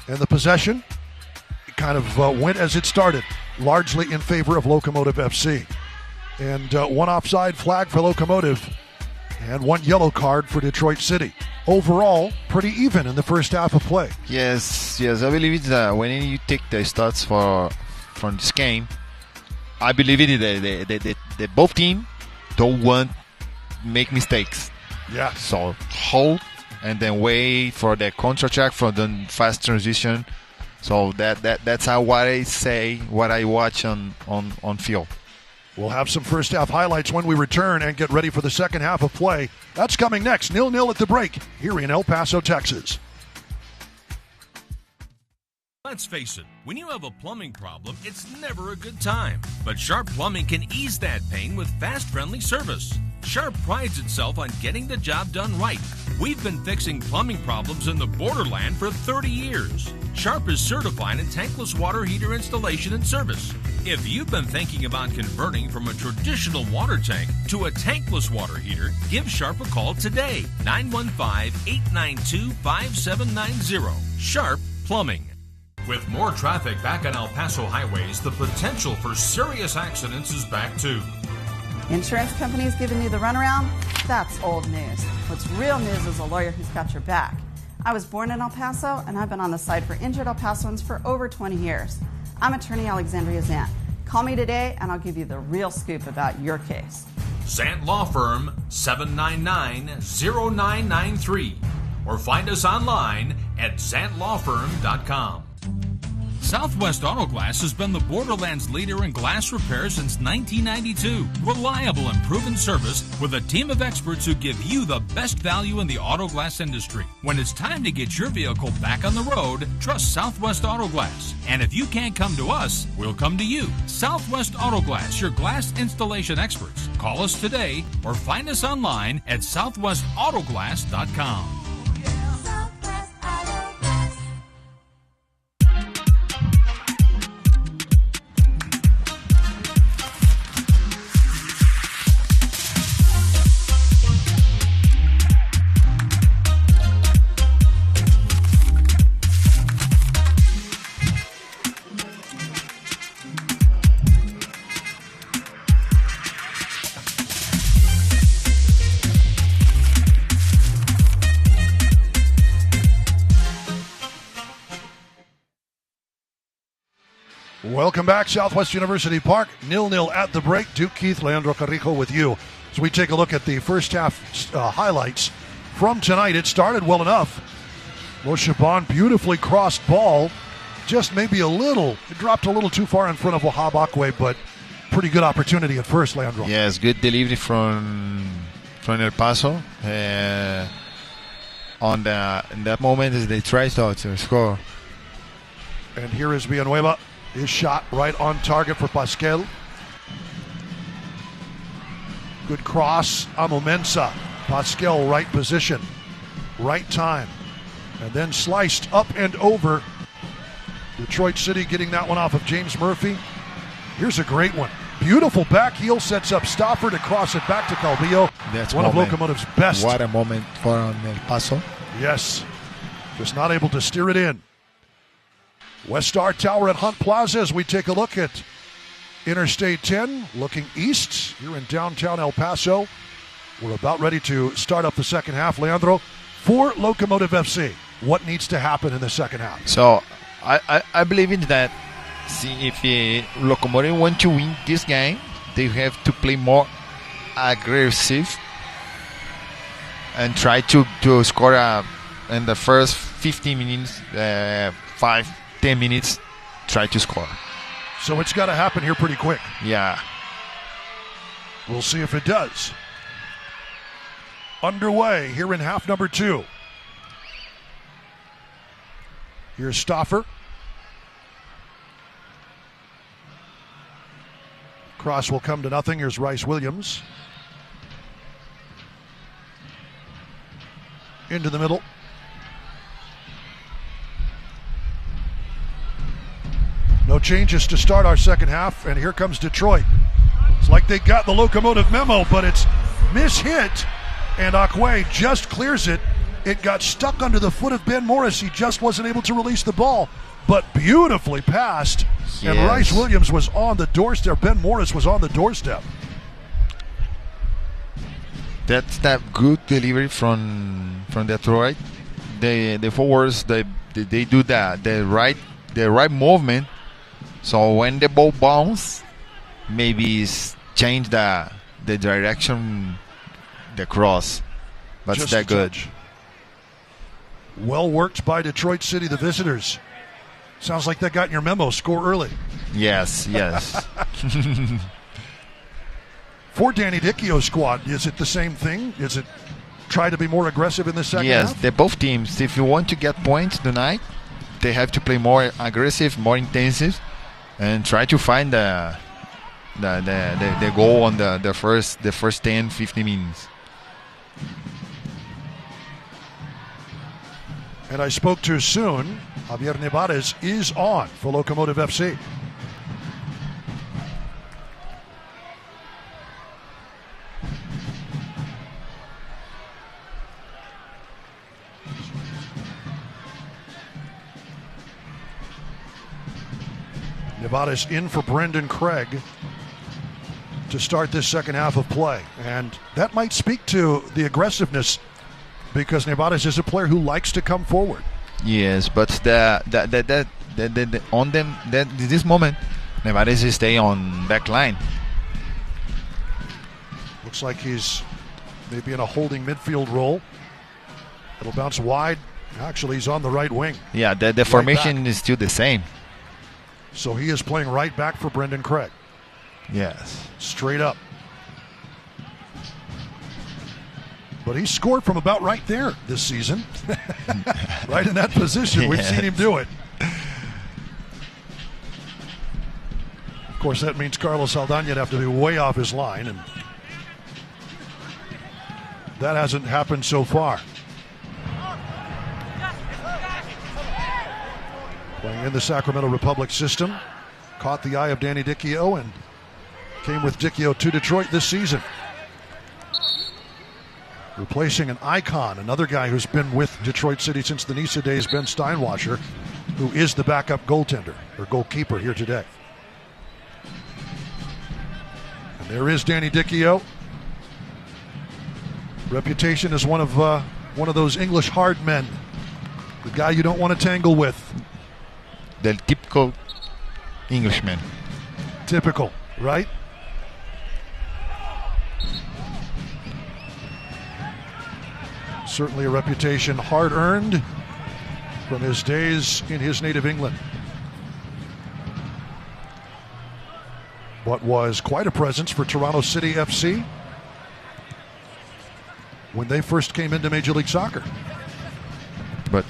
And the possession kind of went as it started, largely in favor of Locomotive FC. And 1 offside flag for Locomotive and 1 yellow card for Detroit City. Overall, pretty even in the first half of play. Yes, I believe it's when you take the stats from this game, I believe the both teams don't want to make mistakes. Yeah. So hold and then wait for the counter-attack for the fast transition. So that's how what I say, what I watch on field. We'll have some first half highlights when we return and get ready for the second half of play. That's coming next. 0-0 at the break here in El Paso, Texas. Let's face it, when you have a plumbing problem, it's never a good time. But Sharp Plumbing can ease that pain with fast, friendly service. Sharp prides itself on getting the job done right. We've been fixing plumbing problems in the borderland for 30 years. Sharp is certified in tankless water heater installation and service. If you've been thinking about converting from a traditional water tank to a tankless water heater, give Sharp a call today. 915-892-5790. Sharp Plumbing. With more traffic back on El Paso highways, the potential for serious accidents is back too. Insurance companies giving you the runaround? That's old news. What's real news is a lawyer who's got your back. I was born in El Paso, and I've been on the side for injured El Pasoans for over 20 years. I'm attorney Alexandria Zant. Call me today and I'll give you the real scoop about your case. Sant Law Firm, 799-0993. Or find us online at santlawfirm.com. Southwest Auto Glass has been the Borderlands leader in glass repair since 1992. Reliable and proven service with a team of experts who give you the best value in the auto glass industry. When it's time to get your vehicle back on the road, trust Southwest Auto Glass. And if you can't come to us, we'll come to you. Southwest Auto Glass, your glass installation experts. Call us today or find us online at southwestautoglass.com. Welcome back, Southwest University Park. 0-0 at the break. Duke Keith, Leandro Carrijo with you. As we take a look at the first half highlights from tonight, it started well enough. Lo Shaban, beautifully crossed ball. Just maybe it dropped a little too far in front of Wahab Akwe, but pretty good opportunity at first, Leandro. Yes, good delivery from El Paso. In that moment, as they tried to score. And here is Villanueva. His shot right on target for Pascal. Good cross. Amo Mensah. Pascal, right position. Right time. And then sliced up and over. Detroit City getting that one off of James Murphy. Here's a great one. Beautiful back heel, sets up Stopper to cross it back to Calvillo. That's one of Locomotive's best. What a moment for El Paso. Yes. Just not able to steer it in. West Star Tower at Hunt Plaza as we take a look at Interstate 10, looking east here in downtown El Paso. We're about ready to start up the second half. Leandro, for Locomotive FC, what needs to happen in the second half? So, I believe in that. See, if Locomotive want to win this game, they have to play more aggressive and try to score in the first 15 minutes, 5-10 minutes, try to score. So it's got to happen here pretty quick. Yeah. We'll see if it does. Underway here in half number 2. Here's Stoffer. Cross will come to nothing. Here's Rice Williams. Into the middle. No changes to start our second half, and here comes Detroit. It's like they got the Locomotive memo, but it's mishit, and Akwe just clears it. It got stuck under the foot of Ben Morris. He just wasn't able to release the ball, but beautifully passed. Yes. And Rice Williams was on the doorstep. Ben Morris was on the doorstep. That's that good delivery from Detroit. The forwards they do that the right movement. So when the ball bounces, maybe it's change the direction, the cross. But it's that good. Well worked by Detroit City, the visitors. Sounds like that got in your memo. Score early. Yes. For Danny Dickio's squad, is it the same thing? Is it try to be more aggressive in the second half? Yes, they're both teams. If you want to get points tonight, they have to play more aggressive, more intensive, and try to find the goal on the first 10-15 minutes. And I spoke too soon. Javier Nevarez is on for Locomotive FC. Nevarez in for Brendan Craig to start this second half of play. And that might speak to the aggressiveness, because Nevarez is a player who likes to come forward. Yes, but on them this moment Nevarez stay on back line. Looks like he's maybe in a holding midfield role. It'll bounce wide. Actually, he's on the right wing. Yeah, the formation is still the same. So he is playing right back for Brendan Craig. Yes. Straight up. But he scored from about right there this season. Right in that position. We've seen him do it. Of course, that means Carlos Saldaña would have to be way off his line, and that hasn't happened so far. Playing in the Sacramento Republic system. Caught the eye of Danny Dicchio and came with Dicchio to Detroit this season. Replacing an icon, another guy who's been with Detroit City since the Nisa days, Ben Steinwasser, who is the backup goaltender, or goalkeeper here today. And there is Danny Dicchio. Reputation as one of those English hard men. The guy you don't want to tangle with. The typical Englishman. Typical, right? Certainly a reputation hard earned from his days in his native England. What was quite a presence for Toronto City FC when they first came into Major League Soccer. But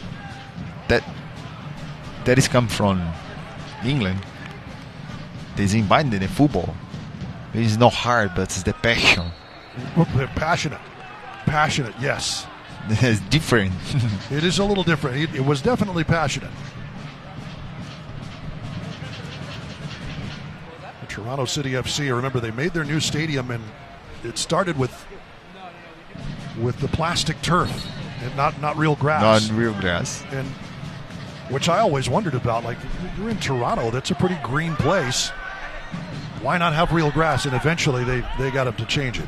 that is come from England. They invite the football. It's not hard, but it's the passion. They're passionate. Passionate, yes. It's different. It is a little different. It was definitely passionate. The Toronto City FC, remember they made their new stadium, and it started with the plastic turf and not real grass. Not real grass. And which I always wondered about. Like, you're in Toronto, that's a pretty green place. Why not have real grass? And eventually they got him to change it.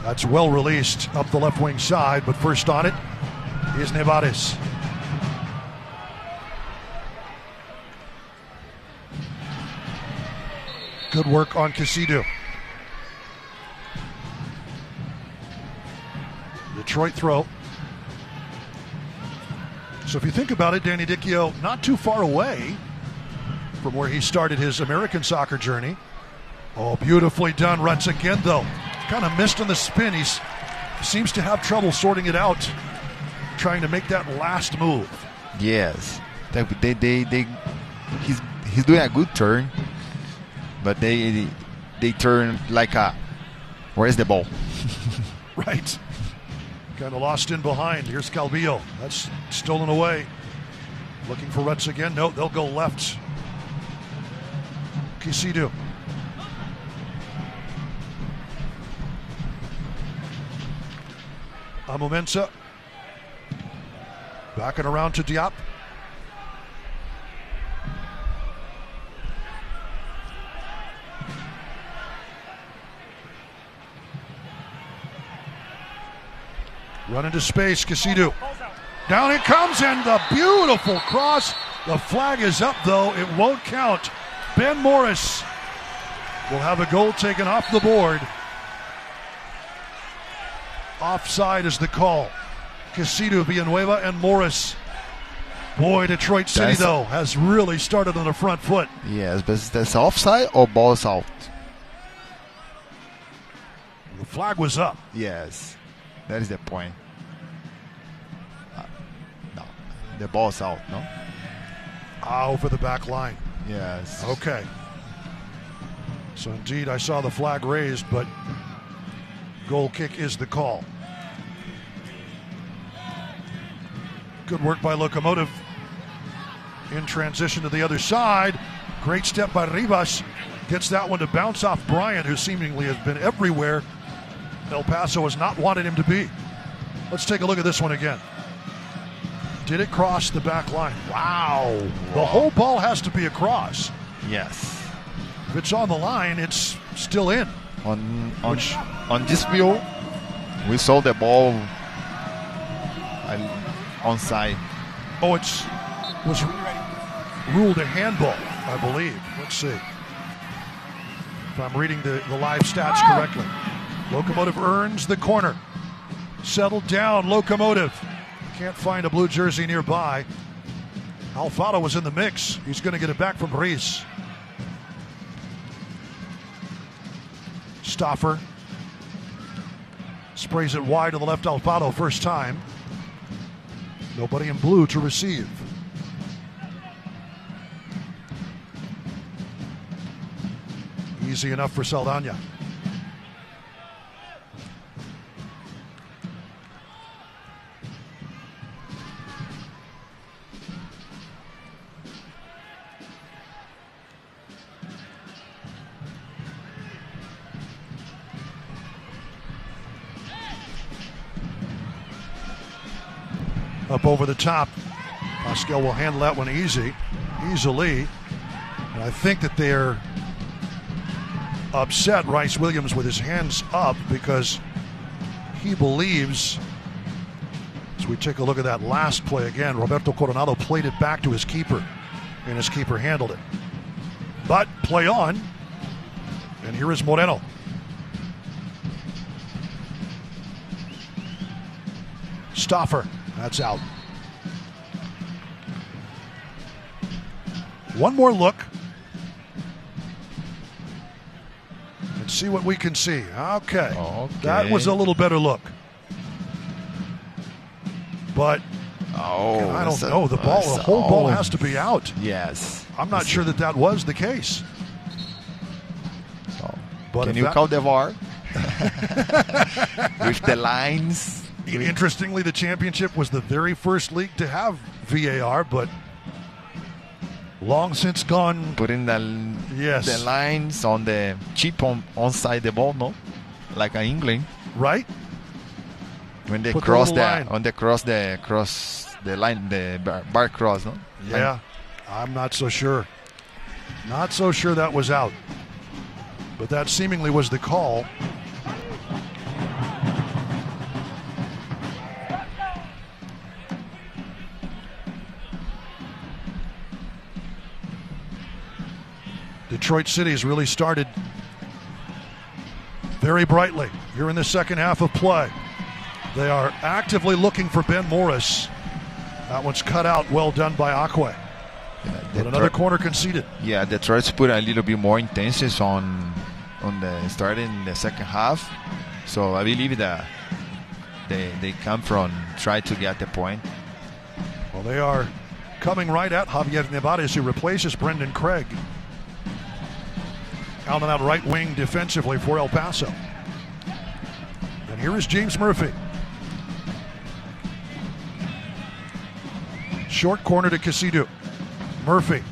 That's well released up the left wing side, but first on it is Nevarez. Good work on Casido. Detroit throw. So if you think about it, Danny Dicchio not too far away from where he started his American soccer journey. Oh, beautifully done. Runs again, though. Kind of missed on the spin. He seems to have trouble sorting it out, trying to make that last move. Yes. He's doing a good turn, but they turn like a, where's the ball? Right. Kind of lost in behind. Here's Calvillo. That's stolen away. Looking for Rutz again. No, they'll go left. Casido. Amumensa. Backing around to Diop. Run into space, Casido. Down it comes, and the beautiful cross. The flag is up, though. It won't count. Ben Morris will have a goal taken off the board. Offside is the call. Casido, Villanueva, and Morris. Boy, Detroit City, though, has really started on the front foot. Yes, but that's offside or ball's out? The flag was up. Yes, that is the point. No, the ball's out, no? Over the back line. Yes. Okay. So indeed, I saw the flag raised, but goal kick is the call. Good work by Locomotive. In transition to the other side. Great step by Rivas. Gets that one to bounce off Bryant, who seemingly has been everywhere El Paso has not wanted him to be. Let's take a look at this one again. Did it cross the back line? Wow. The whole ball has to be across. Yes. If it's on the line, it's still in. On this view, we saw the ball onside. Oh, it was ruled a handball. I believe. Let's see if I'm reading the live stats correctly. Locomotive earns the corner. Settled down, Locomotive. Can't find a blue jersey nearby. Alfaro was in the mix. He's going to get it back from Reese. Stoffer sprays it wide to the left. Alfaro first time. Nobody in blue to receive. Easy enough for Saldana. Up over the top. Pascal will handle that one easily. And I think that they're upset, Rice Williams, with his hands up because he believes, as we take a look at that last play again, Roberto Coronado played it back to his keeper, and his keeper handled it. But play on, and here is Moreno. Stoffer. That's out. One more look. Let's see what we can see. Okay. That was a little better look. But I don't know. The whole ball has to be out. Yes. I'm not sure that was the case. But can you call the VAR? With the lines. Interestingly, the championship was the very first league to have VAR, but long since gone. Putting the lines on the chip onside the ball, no? Like in England. Right. When they cross the line, the bar cross, no? Yeah, I'm not so sure. Not so sure that was out. But that seemingly was the call. Detroit City has really started very brightly here in the second half of play. They are actively looking for Ben Morris. That one's cut out. Well done by Akwe. But another corner conceded. Yeah, Detroit's put a little bit more intentions on the starting in the second half. So I believe that they come from try to get the point. Well, they are coming right at Javier Nevares, who replaces Brendan Craig. Out on that right wing defensively for El Paso. And here is James Murphy. Short corner to Casidu. Murphy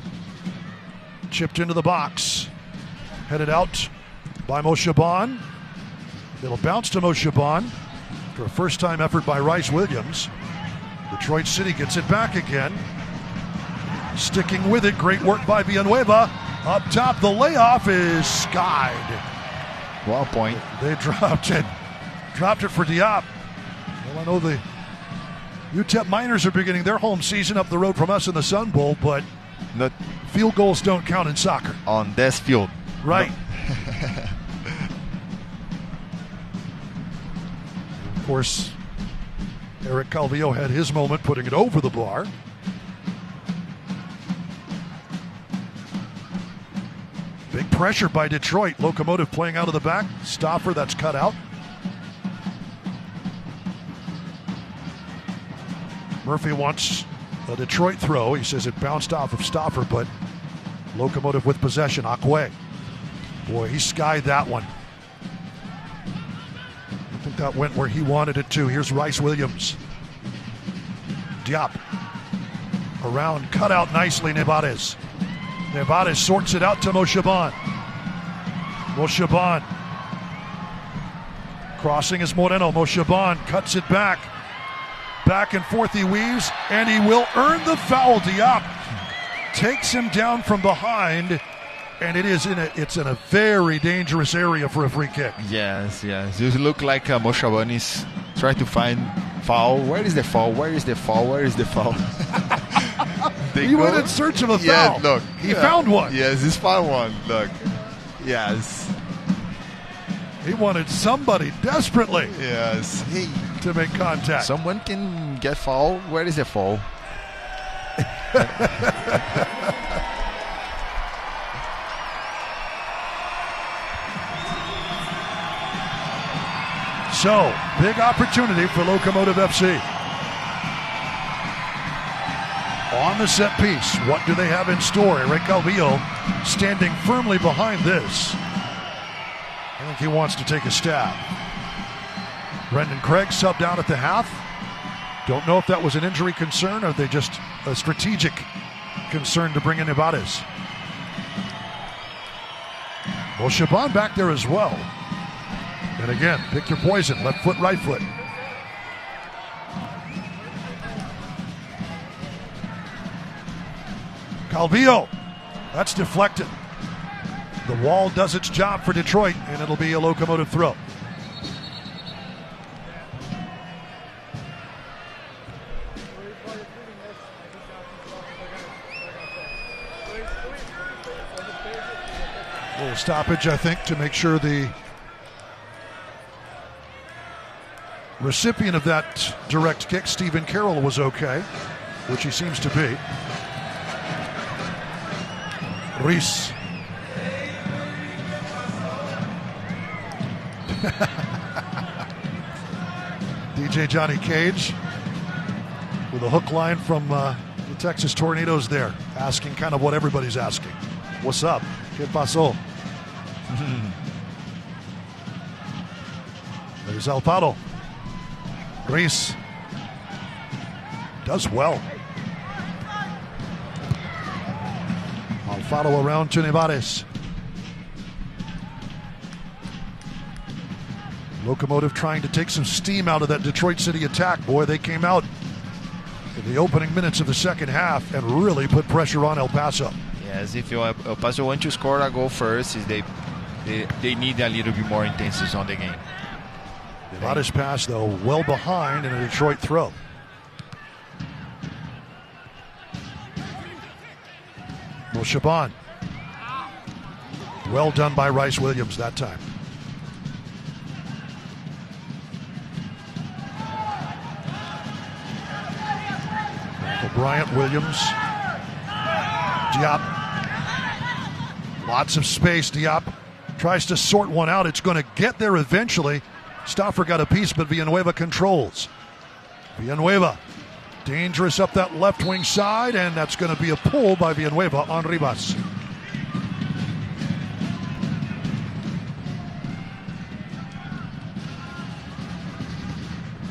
chipped into the box. Headed out by Moshaban. It'll bounce to Moshaban for a first-time effort by Rice Williams. Detroit City gets it back again. Sticking with it. Great work by Villanueva. Up top, the layoff is skied. Well, point. They dropped it. Dropped it for Diop. Well, I know the UTEP Miners are beginning their home season up the road from us in the Sun Bowl, but field goals don't count in soccer. On this field. Right. No. Of course, Eric Calvillo had his moment putting it over the bar. Big pressure by Detroit. Locomotive playing out of the back. Stoffer, that's cut out. Murphy wants a Detroit throw. He says it bounced off of Stoffer, but Locomotive with possession. Akwe. Boy, he skied that one. I think that went where he wanted it to. Here's Rice Williams. Diop. Around, cut out nicely, Nevares. Nevares sorts it out to Moshaban. Moshaban. Crossing is Moreno. Moshaban cuts it back. Back and forth he weaves, and he will earn the foul. Diop takes him down from behind, and it's in a very dangerous area for a free kick. Yes. It look like Moshaban is trying to find foul. Where is the foul? Where is the foul? Where is the foul? He went in search of a foul. Yeah, look. He found one. Yes, he's found one. Look. Yes. He wanted somebody desperately. Yes. Hey. To make contact. Someone can get foul. Where is the foul? So, big opportunity for Locomotive FC. On the set piece, what do they have in store? Eric Calvillo standing firmly behind this. I think he wants to take a stab. Brendan Craig subbed out at the half. Don't know if that was an injury concern or they just a strategic concern to bring in Ibarez. Well, Shaban back there as well. And again, pick your poison, left foot, right foot. Calvillo, that's deflected. The wall does its job for Detroit, and it'll be a Locomotive throw. A little stoppage, I think, to make sure the recipient of that direct kick, Stephen Carroll, was okay, which he seems to be. Reese. DJ Johnny Cage with a hook line from the Texas Tornadoes there, asking kind of what everybody's asking. What's up? ¿Qué pasó? There's Alfaro. Reese does well. Alfaro around to Nevares. Locomotive trying to take some steam out of that Detroit City attack. Boy, they came out in the opening minutes of the second half and really put pressure on El Paso. Yes, if El Paso want to score a goal first, they need a little bit more intensity on the game. Nevares pass, though, well behind in a Detroit throw. Well, Shaban. Well done by Rice Williams that time. Bryant, Williams, Diop. Lots of space. Diop tries to sort one out. It's going to get there eventually. Stauffer got a piece, but Villanueva controls. Villanueva, dangerous up that left wing side, and that's going to be a pull by Villanueva on Rivas.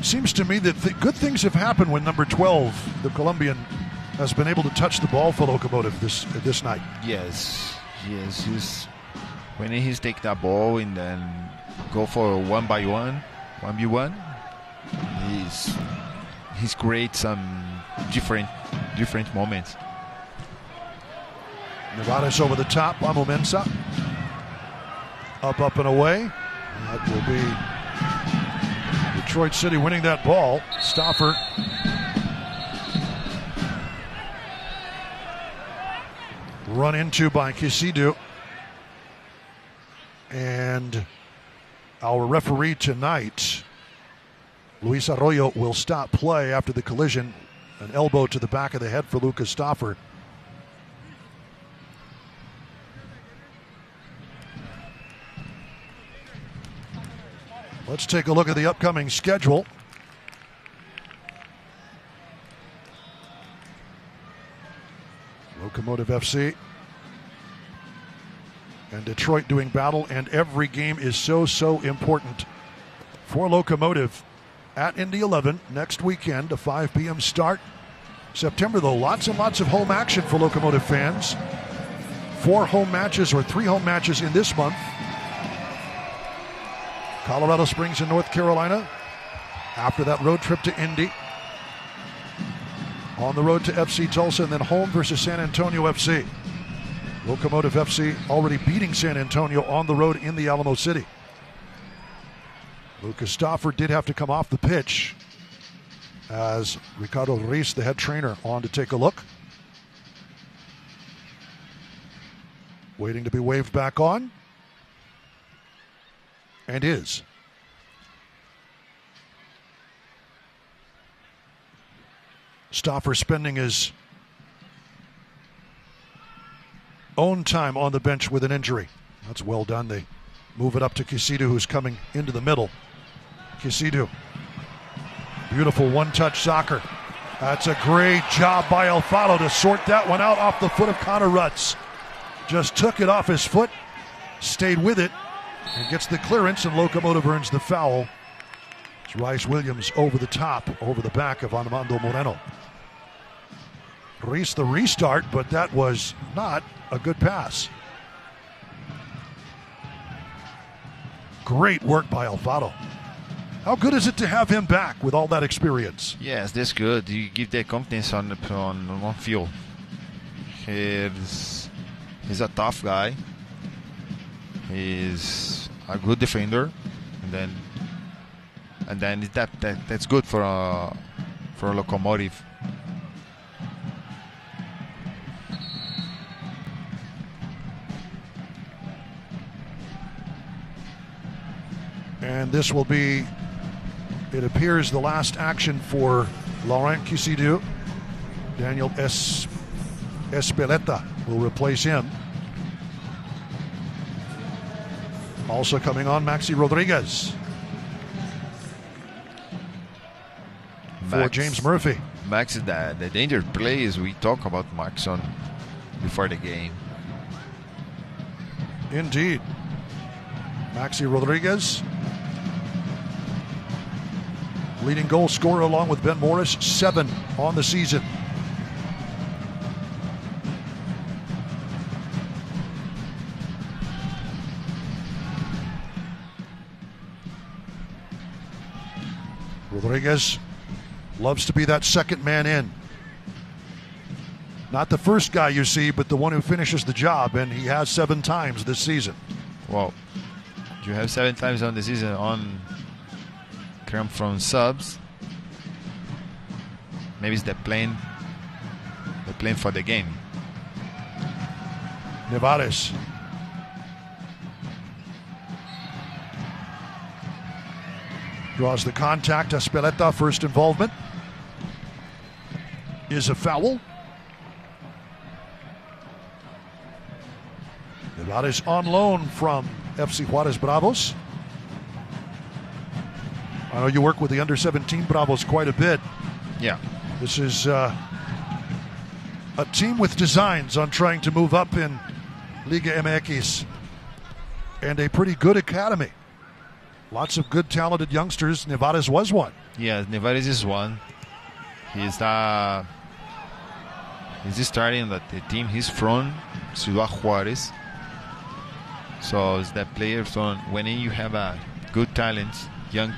Seems to me that good things have happened when number 12, the Colombian, has been able to touch the ball for Locomotive this night. Yes. When he's take that ball and then go for 1v1, he's create some different moments. Nevares over the top, Amo Mensah. Up and away. That will be Detroit City winning that ball. Stauffer. Run into by Kisidu. And our referee tonight, Luis Arroyo, will stop play after the collision. An elbow to the back of the head for Lucas Stauffer. Let's take a look at the upcoming schedule. Locomotive FC and Detroit doing battle, and every game is so important for Locomotive at Indy 11 next weekend, a 5 p.m. start. September, though, lots and lots of home action for Locomotive fans. 4 home matches or 3 home matches in this month. Colorado Springs in North Carolina. After that road trip to Indy. On the road to FC Tulsa, and then home versus San Antonio FC. Locomotive FC already beating San Antonio on the road in the Alamo City. Lucas Stauffer did have to come off the pitch as Ricardo Reis, the head trainer, on to take a look. Waiting to be waved back on. And is. Stauffer spending his own time on the bench with an injury. That's well done. They move it up to Quisidu, who's coming into the middle. Quisidu. Beautiful one-touch soccer. That's a great job by Alfaro to sort that one out off the foot of Connor Rutz. Just took it off his foot, stayed with it, and gets the clearance, and Locomotive earns the foul. It's Rice Williams over the top, over the back of Armando Moreno. Reese the restart, but that was not a good pass. Great work by Alfaro. How good is it to have him back with all that experience? Yes, that's good. You give the confidence on one field. He's a tough guy. He's a good defender, and then that's good for a Locomotive. And this will be, it appears, the last action for Laurent Quisidu. Daniel Espeleta will replace him. Also coming on, Maxi Rodriguez. For James Murphy. Max is the danger plays. We talk about Max before the game. Indeed. Maxi Rodriguez, leading goal scorer along with Ben Morris, 7 on the season. Rodriguez loves to be that second man in. Not the first guy you see, but the one who finishes the job, and he has 7 times this season. Wow. You have 7 times on the season come from subs. Maybe it's the playing for the game. Nevares. Draws the contact. Espeleta, first involvement. Is a foul. Nevares on loan from FC Juarez Bravos. I know you work with the under-17 Bravos quite a bit. Yeah. This is a team with designs on trying to move up in Liga MX, and a pretty good academy. Lots of good, talented youngsters. Nevares was one. Yeah, Nevares is one. He's starting the team. He's from Ciudad Juarez. So it's that player. So when you have good talents, young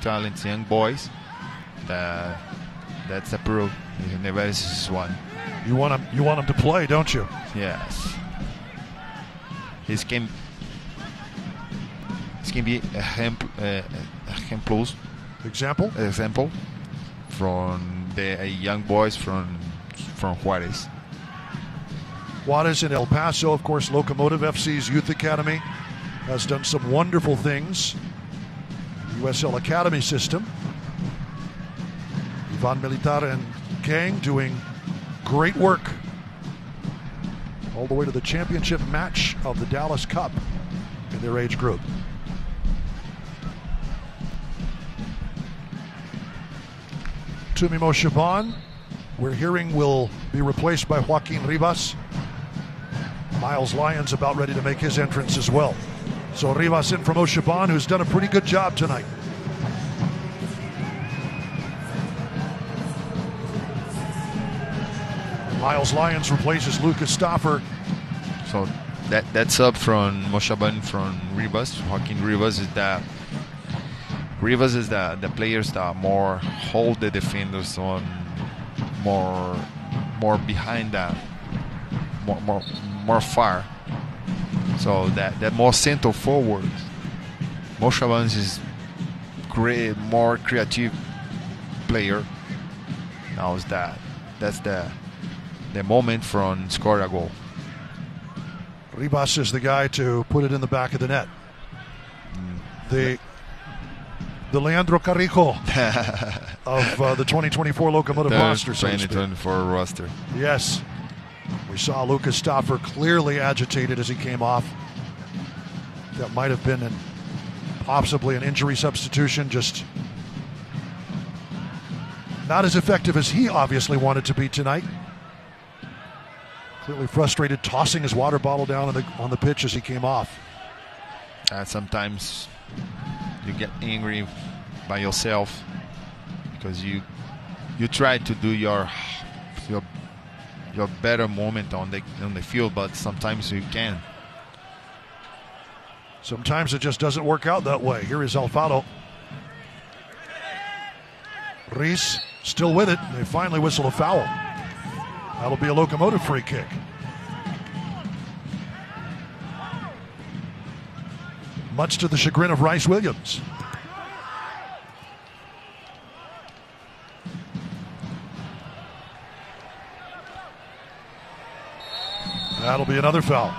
boys, that's a proof. Nevares is one. You want him to play, don't you? Yes. He can be example from the young boys from Juarez. Juarez and El Paso, of course. Locomotive FC's Youth Academy has done some wonderful things. USL Academy system. Ivan Militar and gang doing great work all the way to the championship match of the Dallas Cup in their age group. Tumimo Shaban, we're hearing, will be replaced by Joaquin Rivas. Miles Lyons about ready to make his entrance as well. So Rivas in from Oshaban, who's done a pretty good job tonight. Miles Lyons replaces Lucas Stauffer. So that sub from Moshaban from Rivas, Joaquin Rivas is the players that more hold the defenders on, more behind that, more far. So that more center forward. Moshaban is great, more creative player. Now that's the moment from score a goal. Ribas is the guy to put it in the back of the net. The Leandro Carrijo of the 2024 Locomotive roster. 2024 roster. Yes. We saw Lucas Stauffer clearly agitated as he came off. That might have been possibly an injury substitution, just not as effective as he obviously wanted to be tonight. Clearly frustrated, tossing his water bottle down on the pitch as he came off. Sometimes you get angry by yourself because you try to do your better moment on the field, but sometimes you can't. Sometimes it just doesn't work out that way. Here is Alfaro. Reese still with it. They finally whistle a foul. That'll be a Locomotive free kick. Much to the chagrin of Rice Williams. That'll be another foul.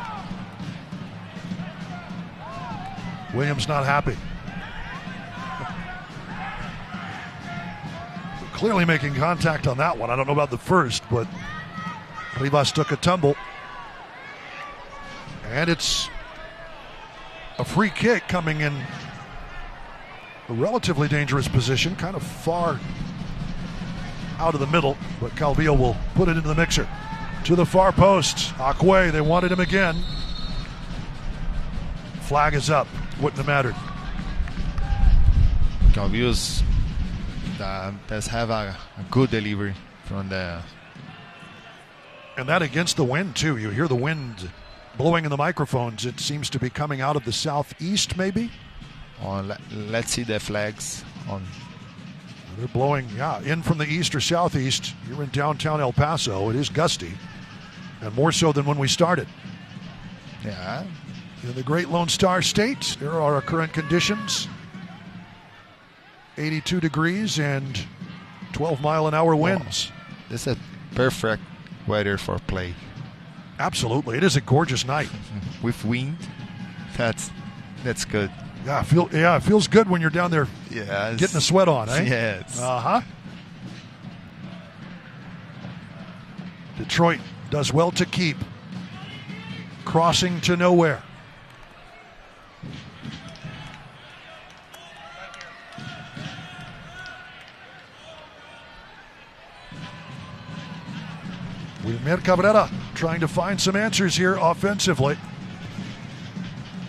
Williams not happy. Clearly making contact on that one. I don't know about the first, but Rivas took a tumble. And it's a free kick coming in a relatively dangerous position, kind of far out of the middle, but Calvillo will put it into the mixer. To the far post, Akwe, they wanted him again. Flag is up, wouldn't have mattered. Calvillo's does have a good delivery from the... And that against the wind too. You hear the wind blowing in the microphones. It seems to be coming out of the southeast maybe. Let's see the flags on. They're blowing, in from the east or southeast. You're in downtown El Paso. It is gusty, and more so than when we started. Yeah. In the Great Lone Star State, there are our current conditions. 82 degrees and 12-mile-an-hour winds. This is perfect weather for play. Absolutely. It is a gorgeous night. With wind, that's good. Yeah, it feels good when you're down there getting a sweat on, eh? Yes. Uh-huh. Detroit does well to keep. Crossing to nowhere. Wilmer Cabrera trying to find some answers here offensively.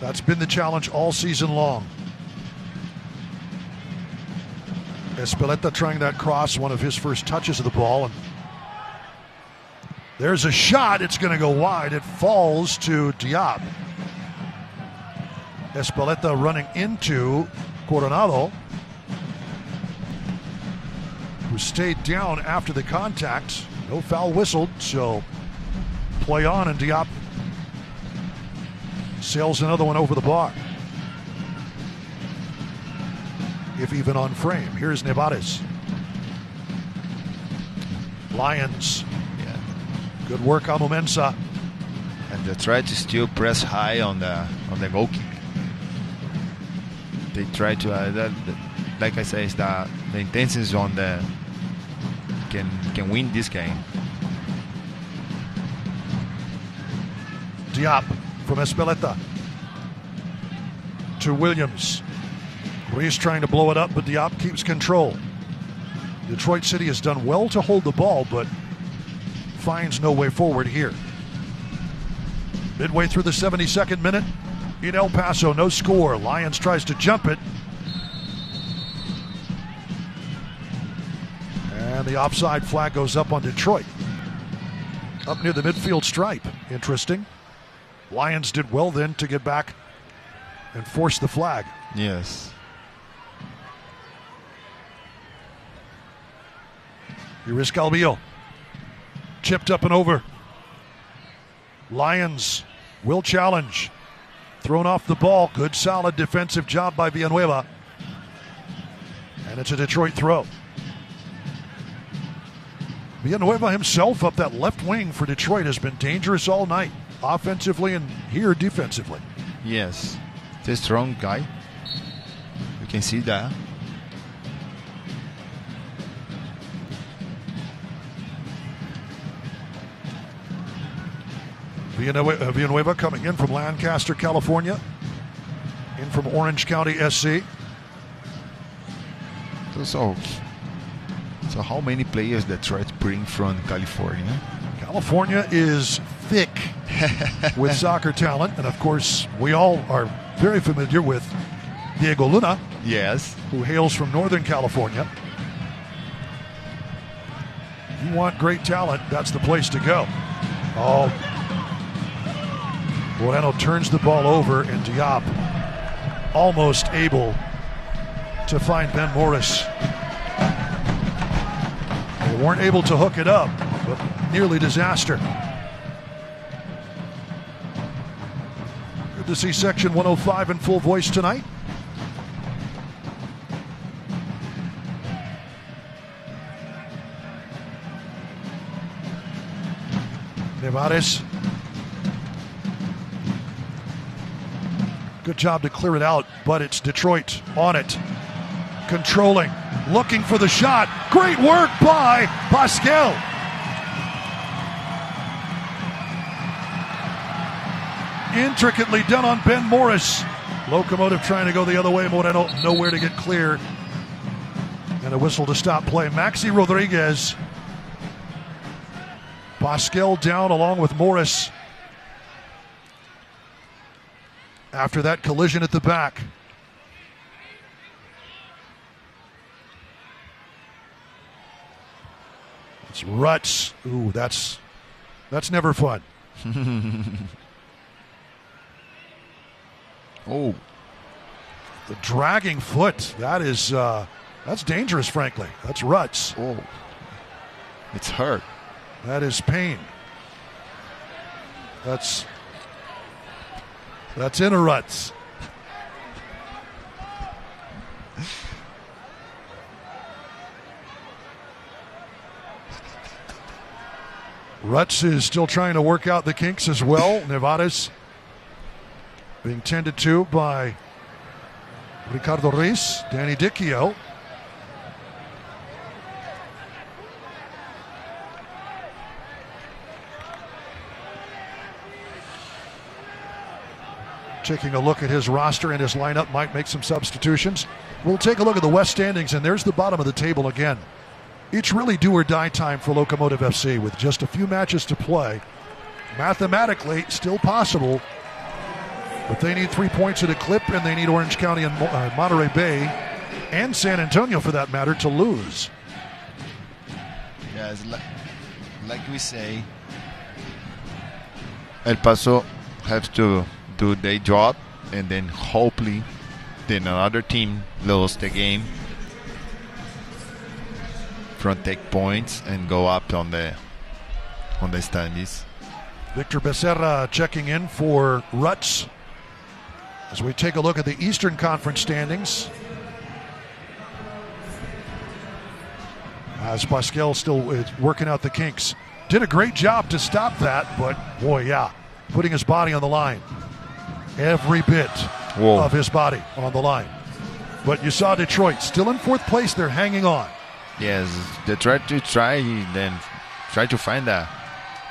That's been the challenge all season long. Espeleta trying that cross, one of his first touches of the ball. And there's a shot. It's going to go wide. It falls to Diab. Espeleta running into Coronado, who stayed down after the contact. No foul whistled, so play on, and Diab sails another one over the bar. If even on frame. Here's Nevares. Lions. Yeah. Good work on Momensa. And they try to still press high on the goal kick. They try to, like I say, the intensity on the can win this game. Diab from Espeleta to Williams. Reese trying to blow it up, but Diab keeps control. Detroit City has done well to hold the ball, but finds no way forward here. Midway through the 72nd minute in El Paso, no score. Lions tries to jump it. And the offside flag goes up on Detroit. Up near the midfield stripe. Interesting. Lions did well then to get back and force the flag. Yes. Here is Calvillo. Chipped up and over. Lions will challenge. Thrown off the ball. Good solid defensive job by Villanueva. And it's a Detroit throw. Villanueva himself up that left wing for Detroit has been dangerous all night. offensively and here defensively. Yes, he's a strong guy. You can see that. Villanueva coming in from Lancaster, California. In from Orange County SC. So how many players that try to bring from California? California is thick with soccer talent. And of course, we all are very familiar with Diego Luna. Yes. Who hails from Northern California. You want great talent, that's the place to go. Oh, Moreno turns the ball over, and Diop almost able to find Ben Morris. They weren't able to hook it up, but nearly disaster. Good to see Section 105 in full voice tonight. Nevares. Good job to clear it out, but it's Detroit on it. Controlling, looking for the shot. Great work by Pascal. Intricately done on Ben Morris. Locomotive trying to go the other way. Moreno nowhere to get clear. And a whistle to stop play. Maxi Rodriguez. Pascal down along with Morris. After that collision at the back. It's Ruts. Ooh, that's never fun. Oh. The dragging foot. That is that's dangerous, frankly. That's Ruts. Oh. It's hurt. That is pain. That's in a Ruts. Ruts is still trying to work out the kinks as well. Nevares being tended to by Ricardo Reis, Danny Dicchio. Taking a look at his roster and his lineup, might make some substitutions. We'll take a look at the West standings, and there's the bottom of the table again. It's really do or die time for Locomotive FC with just a few matches to play. Mathematically, still possible, but they need 3 points at a clip, and they need Orange County and Monterey Bay, and San Antonio for that matter, to lose. Yeah, it's like we say, El Paso has to do their job, and then hopefully then another team lose the game from take points and go up on the standings. Victor Becerra checking in for Ruts as we take a look at the Eastern Conference standings. As Pascal still is working out the kinks. Did a great job to stop that, but boy, yeah, putting his body on the line. Every bit of his body on the line. But you saw Detroit still in fourth place. They're hanging on. Yes, they try to find that.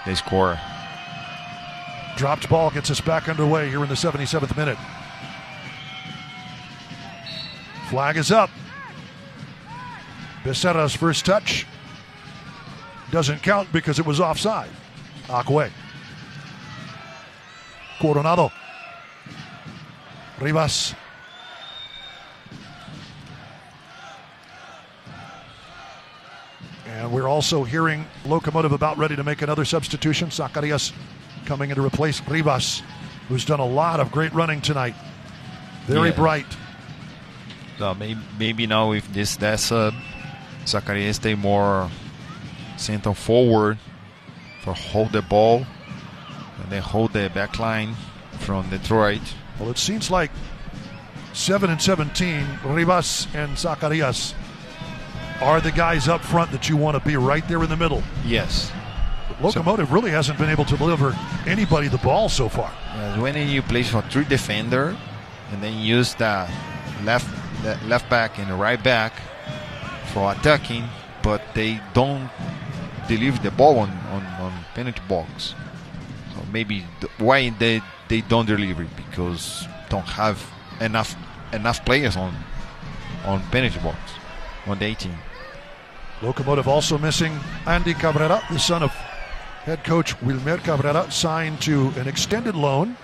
They score. Dropped ball gets us back underway here in the 77th minute. Flag is up. Becerra's first touch doesn't count because it was offside. Akwe. Coronado. Rivas. And we're also hearing Locomotive about ready to make another substitution. Zacarias coming in to replace Rivas, who's done a lot of great running tonight. Very bright. So maybe now with this sub, Zacarias stay more center forward for hold the ball and then hold the back line from Detroit. Well, it seems like 7 and 17, Rivas and Zacarias are the guys up front that you want to be right there in the middle. Yes. Locomotive really hasn't been able to deliver anybody the ball so far. When you play for 3 defender and then use the left back and the right back for attacking, but they don't deliver the ball on penalty box. So maybe why they don't deliver it, because don't have enough players on penalty box on the 18. Locomotive also missing Andy Cabrera, the son of head coach Wilmer Cabrera, signed to an extended loan.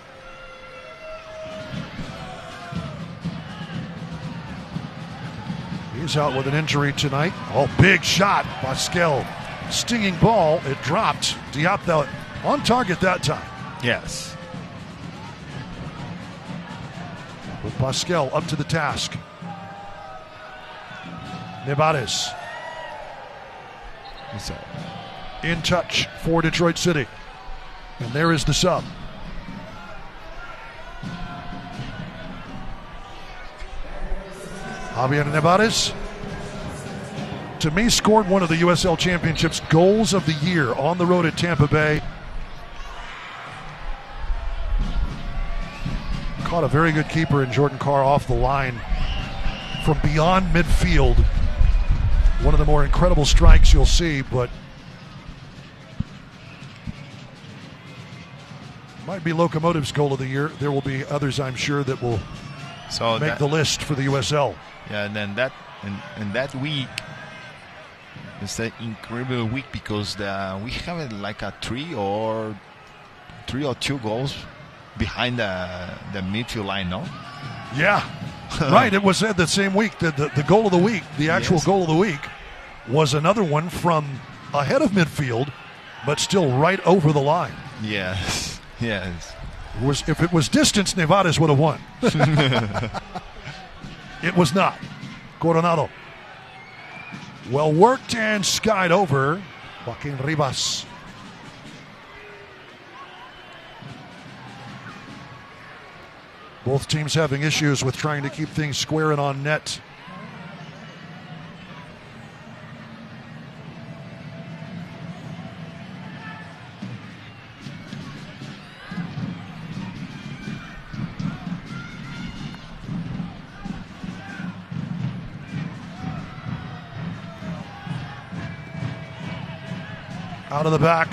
He's out with an injury tonight. Oh, big shot. Pascal, stinging ball. It dropped. Diop though on target that time. Yes. With Pascal up to the task. Nevares in touch for Detroit City. And there is the sub. Javier Nevares, to me, scored one of the USL Championship's goals of the year on the road at Tampa Bay. Caught a very good keeper in Jordan Carr off the line from beyond midfield. One of the more incredible strikes you'll see, but might be Locomotive's goal of the year. There will be others, I'm sure, that will make the list for the USL. Yeah, and then that week, it's an incredible week because we have like a 3 or 2 goals behind the midfield line, no? Yeah, right. It was the same week. The goal of the week, the actual goal of the week, was another one from ahead of midfield, but still right over the line. Yes, yes. If it was distance, Nevares would have won. It was not. Coronado. Well worked and skied over. Joaquin Rivas. Both teams having issues with trying to keep things square and on net. Out of the back.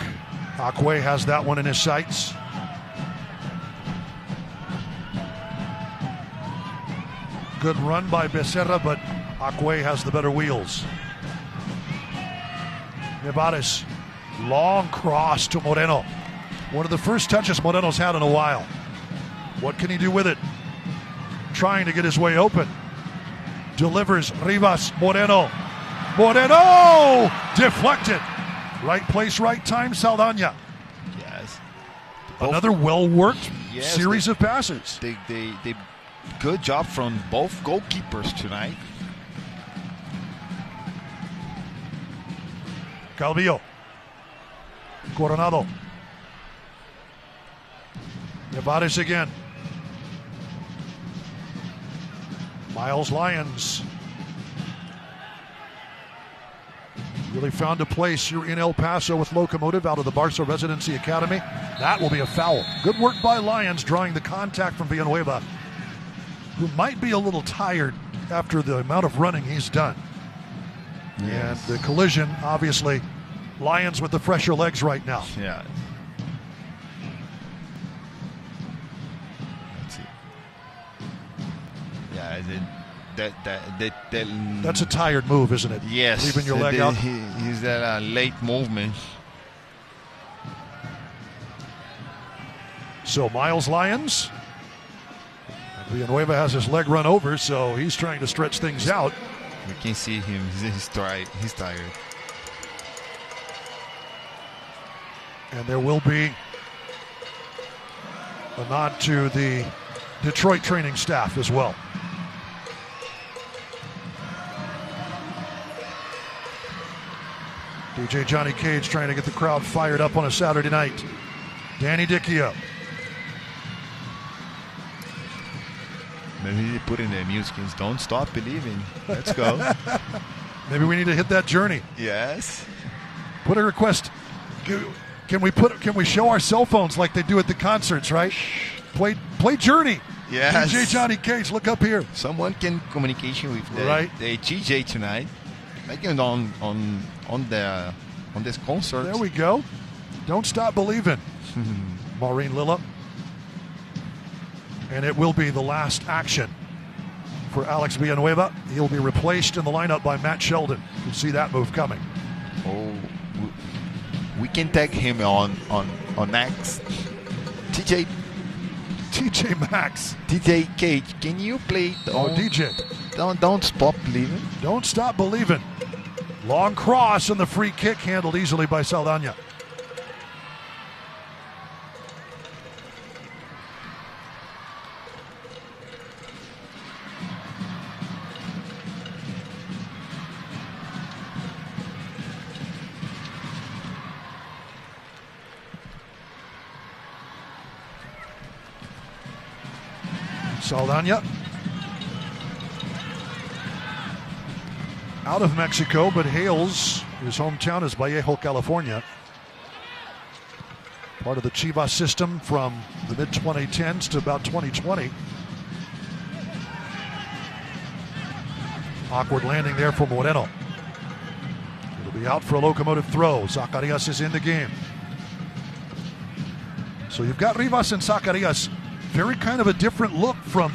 Akwe has that one in his sights. Good run by Becerra, but Akwe has the better wheels. Nevares, long cross to Moreno. One of the first touches Moreno's had in a while. What can he do with it? Trying to get his way open. Delivers Rivas, Moreno. Moreno! Deflected. Right place, right time, Saldana. Yes. Another well-worked series of passes. They good job from both goalkeepers tonight. Calvillo. Coronado. Nevares again. Miles Lyons. Really found a place here in El Paso with Locomotive out of the Barca Residency Academy. That will be a foul. Good work by Lyons, drawing the contact from Villanueva, who might be a little tired after the amount of running he's done. Yes. And the collision, obviously, Lyons with the fresher legs right now. Yeah. That's it. Yeah, that's a tired move, isn't it? Yes. Leaving your leg out. He's that late movement. So Miles Lyons. Villanueva has his leg run over, so he's trying to stretch things out. We can see him. He's tired. And there will be a nod to the Detroit training staff as well. DJ Johnny Cage trying to get the crowd fired up on a Saturday night. Danny Dicchio. Maybe they put in their music, don't stop believing. Let's go. Maybe we need to hit that journey. Yes. Put a request. Can we show our cell phones like they do at the concerts, right? Play Journey. Yes. DJ Johnny Cage, look up here. Someone can communication with the DJ tonight. Like on this concert. There we go. Don't stop believing. Maureen Lilla. And it will be the last action for Alex Villanueva. He'll be replaced in the lineup by Matt Sheldon. You can see that move coming. Oh, we can tag him on Max. TJ Maxx. DJ Cage, can you play? DJ. Don't stop believing. Don't stop believing. Long cross and the free kick handled easily by Saldana. Saldana out of Mexico, but hails his hometown is Vallejo, California. Part of the Chivas system from the mid-2010s to about 2020. Awkward landing there for Moreno. It'll be out for a Locomotive throw. Zacarias is in the game. So you've got Rivas and Zacarias. Very kind of a different look from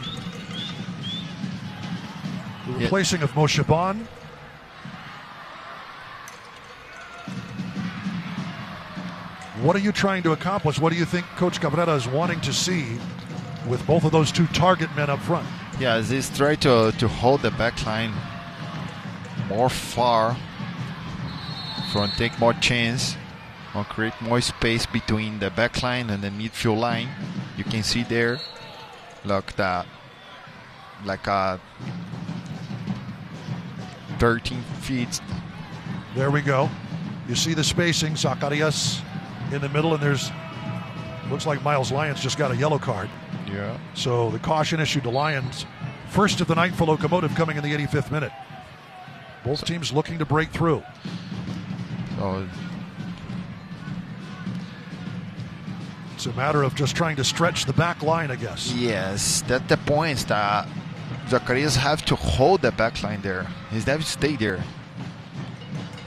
the replacing of Mosheban. What are you trying to accomplish? What do you think Coach Cabrera is wanting to see with both of those two target men up front? Yeah, this try to hold the back line more far, front take more chance, or create more space between the back line and the midfield line. You can see there, like a 13 feet. There we go. You see the spacing. Zacarias in the middle, and looks like Miles Lyons just got a yellow card. Yeah. So the caution issued to Lyons. First of the night for Locomotive coming in the 85th minute. Both teams looking to break through. So it's a matter of just trying to stretch the back line, I guess. Yes, that's the point. That Zacarias have to hold the back line there. He have to stay there.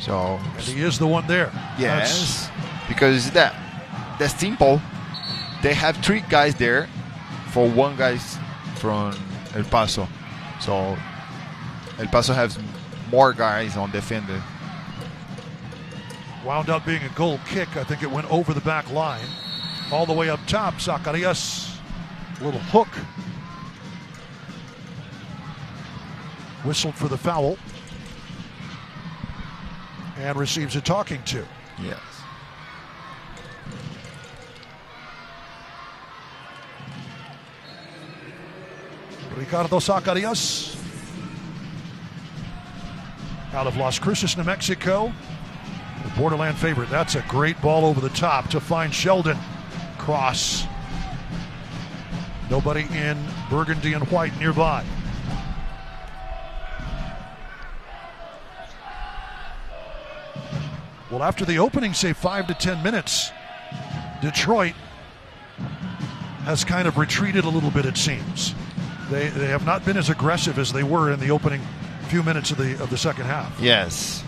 So and he is the one there. Yes, because that's simple. They have 3 guys there for 1 guy from El Paso. So El Paso has more guys on defender. Wound up being a goal kick. I think it went over the back line. All the way up top, Zacarias, little hook. Whistled for the foul. And receives a talking to. Yes. Ricardo Zacarias out of Las Cruces, New Mexico. The borderland favorite. That's a great ball over the top to find Sheldon. Cross. Nobody in burgundy and white nearby. Well, after the opening, say 5 to 10 minutes, Detroit has kind of retreated a little bit, it seems. They have not been as aggressive as they were in the opening few minutes of the second half. Yes.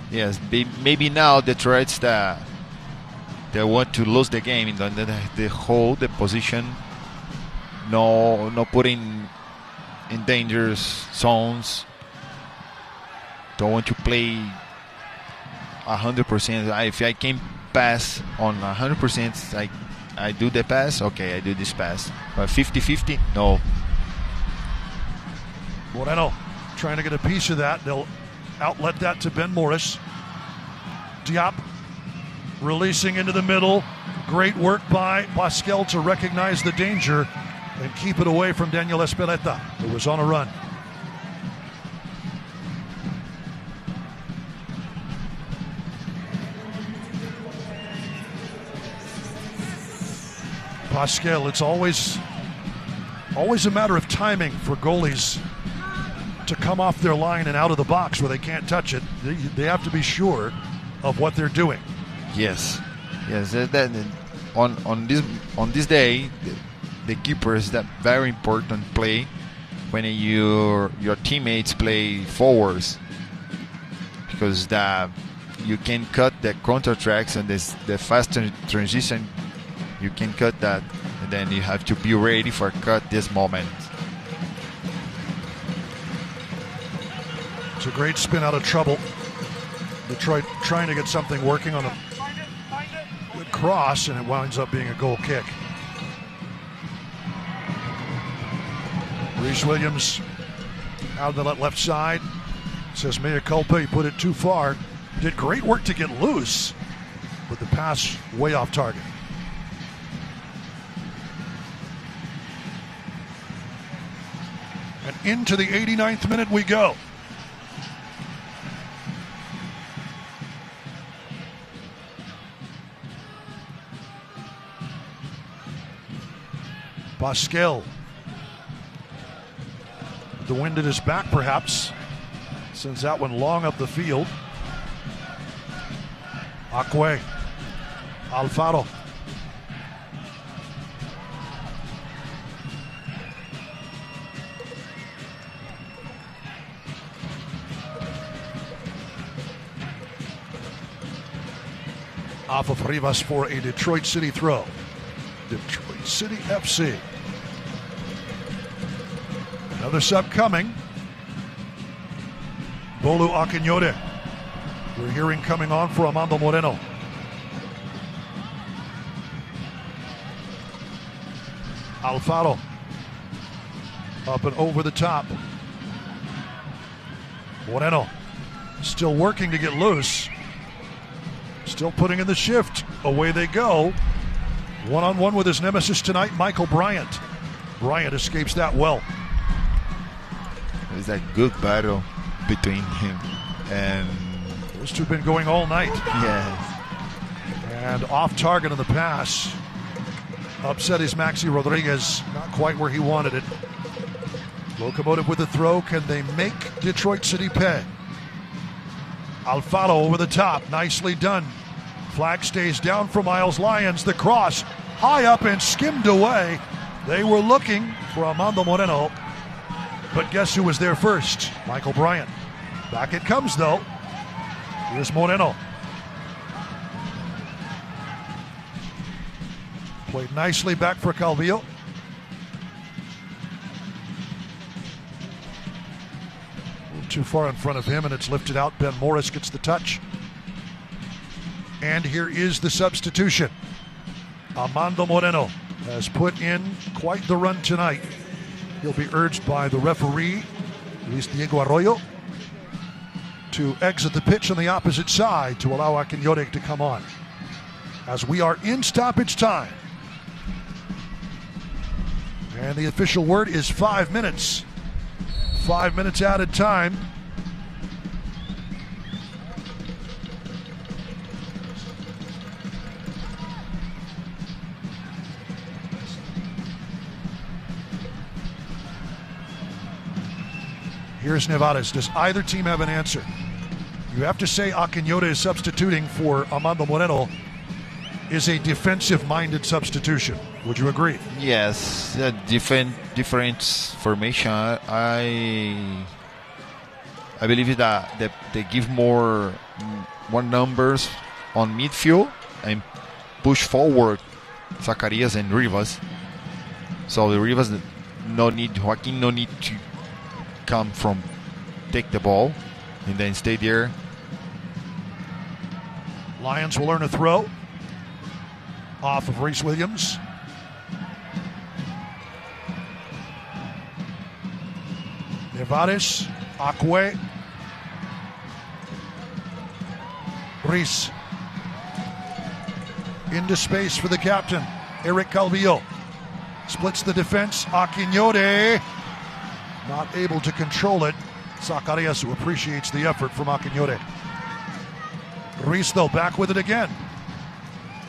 Maybe now Detroit's they want to lose the game. They hold the position, no putting in dangerous zones. Don't want to play 100%. If I can pass on 100%, I do the pass. Okay, I do this pass. But 50-50, no. Moreno trying to get a piece of that. They'll outlet that to Ben Morris. Diop releasing into the middle. Great work by Pascal to recognize the danger and keep it away from Daniel Espeleta, who was on a run. Pascal, it's always a matter of timing for goalies to come off their line and out of the box where they can't touch it. They have to be sure of what they're doing. Yes. Yes, on this day, the keeper is that very important play when your teammates play forwards, because you can cut the counter tracks and the fast transition. You can cut that, and then you have to be ready for cut this moment. It's a great spin out of trouble. Detroit trying to get something working on a good cross, and it winds up being a goal kick. Reese Williams out of the left side. Says mea culpa, he put it too far. Did great work to get loose, but the pass way off target. And into the 89th minute we go. Pascal. The wind at his back, perhaps. Sends that one long up the field. Acque. Alfaro. Off of Rivas for a Detroit City throw. Detroit City FC. Another sub coming. Bolu Akinyode. We're hearing coming on for Armando Moreno. Alfaro. Up and over the top. Moreno. Still working to get loose. Still putting in the shift. Away they go. One-on-one with his nemesis tonight, Michael Bryant. Bryant escapes that well. There's a good battle between him and... Those two have been going all night. Yes. And off target on the pass. Upset is Maxi Rodriguez. Not quite where he wanted it. Locomotive with the throw. Can they make Detroit City pay? Alfaro over the top. Nicely done. Flag stays down for Miles Lyons. The cross high up and skimmed away. They were looking for Armando Moreno. But guess who was there first? Michael Bryant. Back it comes, though. Here's Moreno. Played nicely back for Calvillo. A little too far in front of him, and it's lifted out. Ben Morris gets the touch. And here is the substitution. Armando Moreno has put in quite the run tonight. He'll be urged by the referee, Luis Diego Arroyo, to exit the pitch on the opposite side to allow Akinyode to come on. As we are in stoppage time. And the official word is 5 minutes. 5 minutes added time. Here's Nevares. Does either team have an answer? You have to say Akinyode is substituting for Armando Moreno is a defensive-minded substitution. Would you agree? Yes, different formation. I believe that they give more numbers on midfield and push forward Zacarias and Rivas. So the Rivas Joaquin no need to come from take the ball and then stay there. Lions will earn a throw off of Reese Williams. Nevares, Acque, Reese into space for the captain, Eric Calvillo. Splits the defense. Akinyode not able to control it. Zacarias, who appreciates the effort from Akinyode. Reese, though, back with it again.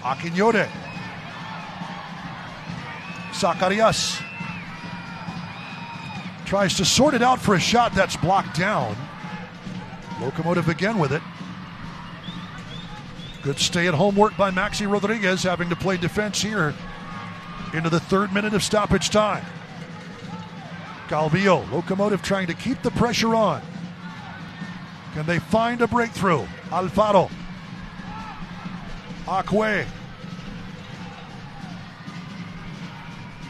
Akinyode. Zacarias tries to sort it out for a shot that's blocked down. Locomotive again with it. Good stay-at-home work by Maxi Rodriguez, having to play defense here into the 3rd minute of stoppage time. Calvillo, Locomotive trying to keep the pressure on. Can they find a breakthrough? Alfaro. Acque.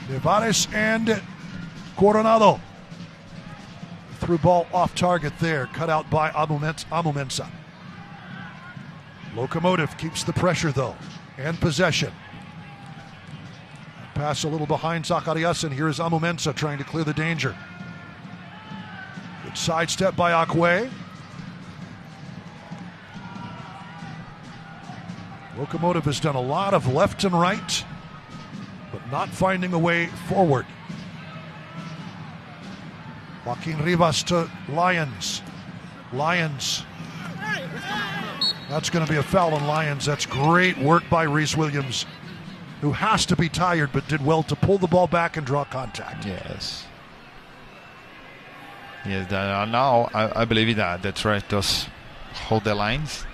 Nevares and Coronado. Through ball off target there, cut out by Amumensa. Locomotive keeps the pressure though, and possession. Pass a little behind Zacarias, and here is Amumensa trying to clear the danger. Good sidestep by Acque. Locomotive has done a lot of left and right, but not finding a way forward. Joaquin Rivas to Lyons. Lyons. That's going to be a foul on Lyons. That's great work by Reese Williams, who has to be tired but did well to pull the ball back and draw contact. Yes. Yes, now I believe that the try does hold the lines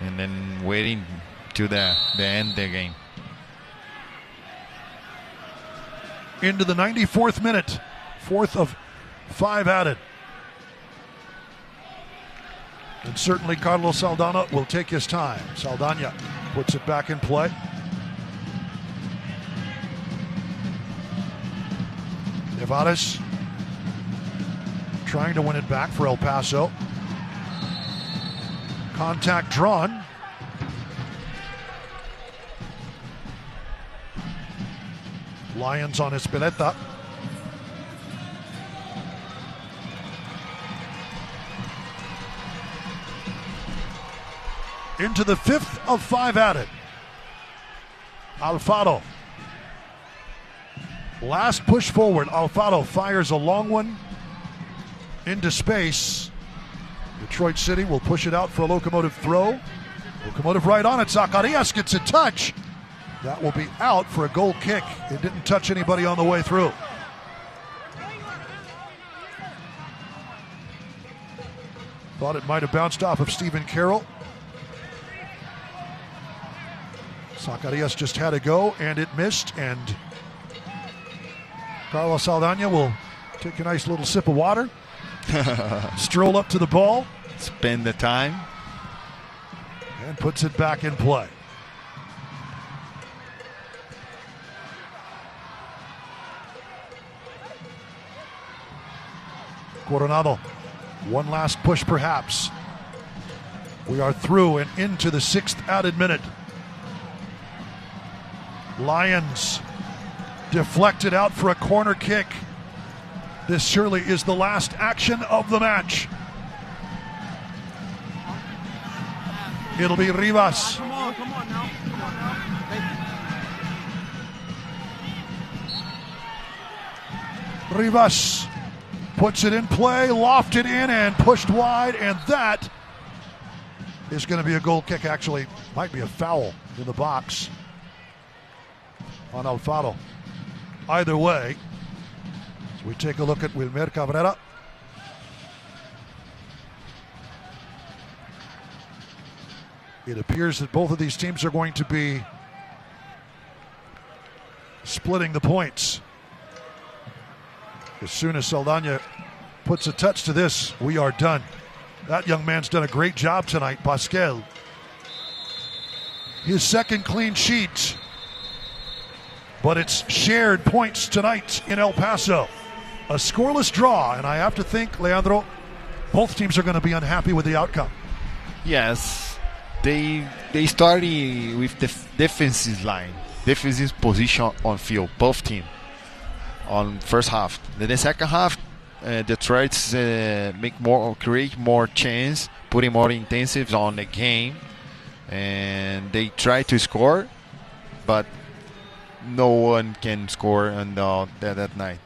and then waiting to the end of the game. Into the 94th minute, 4th of 5 added. And certainly Carlos Saldana will take his time. Saldana puts it back in play. Nevares trying to win it back for El Paso. Contact drawn. Lions on Espeleta. Into the 5th of 5 added. Alfaro. Last push forward. Alfaro fires a long one into space. Detroit City will push it out for a Locomotive throw. Locomotive right on it. Zacarias gets a touch. That will be out for a goal kick. It didn't touch anybody on the way through. Thought it might have bounced off of Stephen Carroll. Zacarias just had a go and it missed, and Carlos Saldana will take a nice little sip of water, stroll up to the ball, spend the time, and puts it back in play. Coronado, one last push perhaps. We are through and into the 6th added minute. Lions deflected out for a corner kick. This surely is the last action of the match. It'll be Rivas. Come on now. Rivas puts it in play, lofted in and pushed wide, and that is going to be a goal kick. Actually, might be a foul in the box on Alfaro. Either way, as we take a look at Wilmer Cabrera. It appears that both of these teams are going to be splitting the points. As soon as Saldana puts a touch to this, we are done. That young man's done a great job tonight, Pascal. His 2nd clean sheet. But it's shared points tonight in El Paso. A scoreless draw, and I have to think, Leandro, both teams are going to be unhappy with the outcome. Yes, they started with the defensive line, defensive position on field, both teams, on first half. Then the second half, Detroit's create more chance, putting more intensives on the game, and they try to score, but no one can score on that night.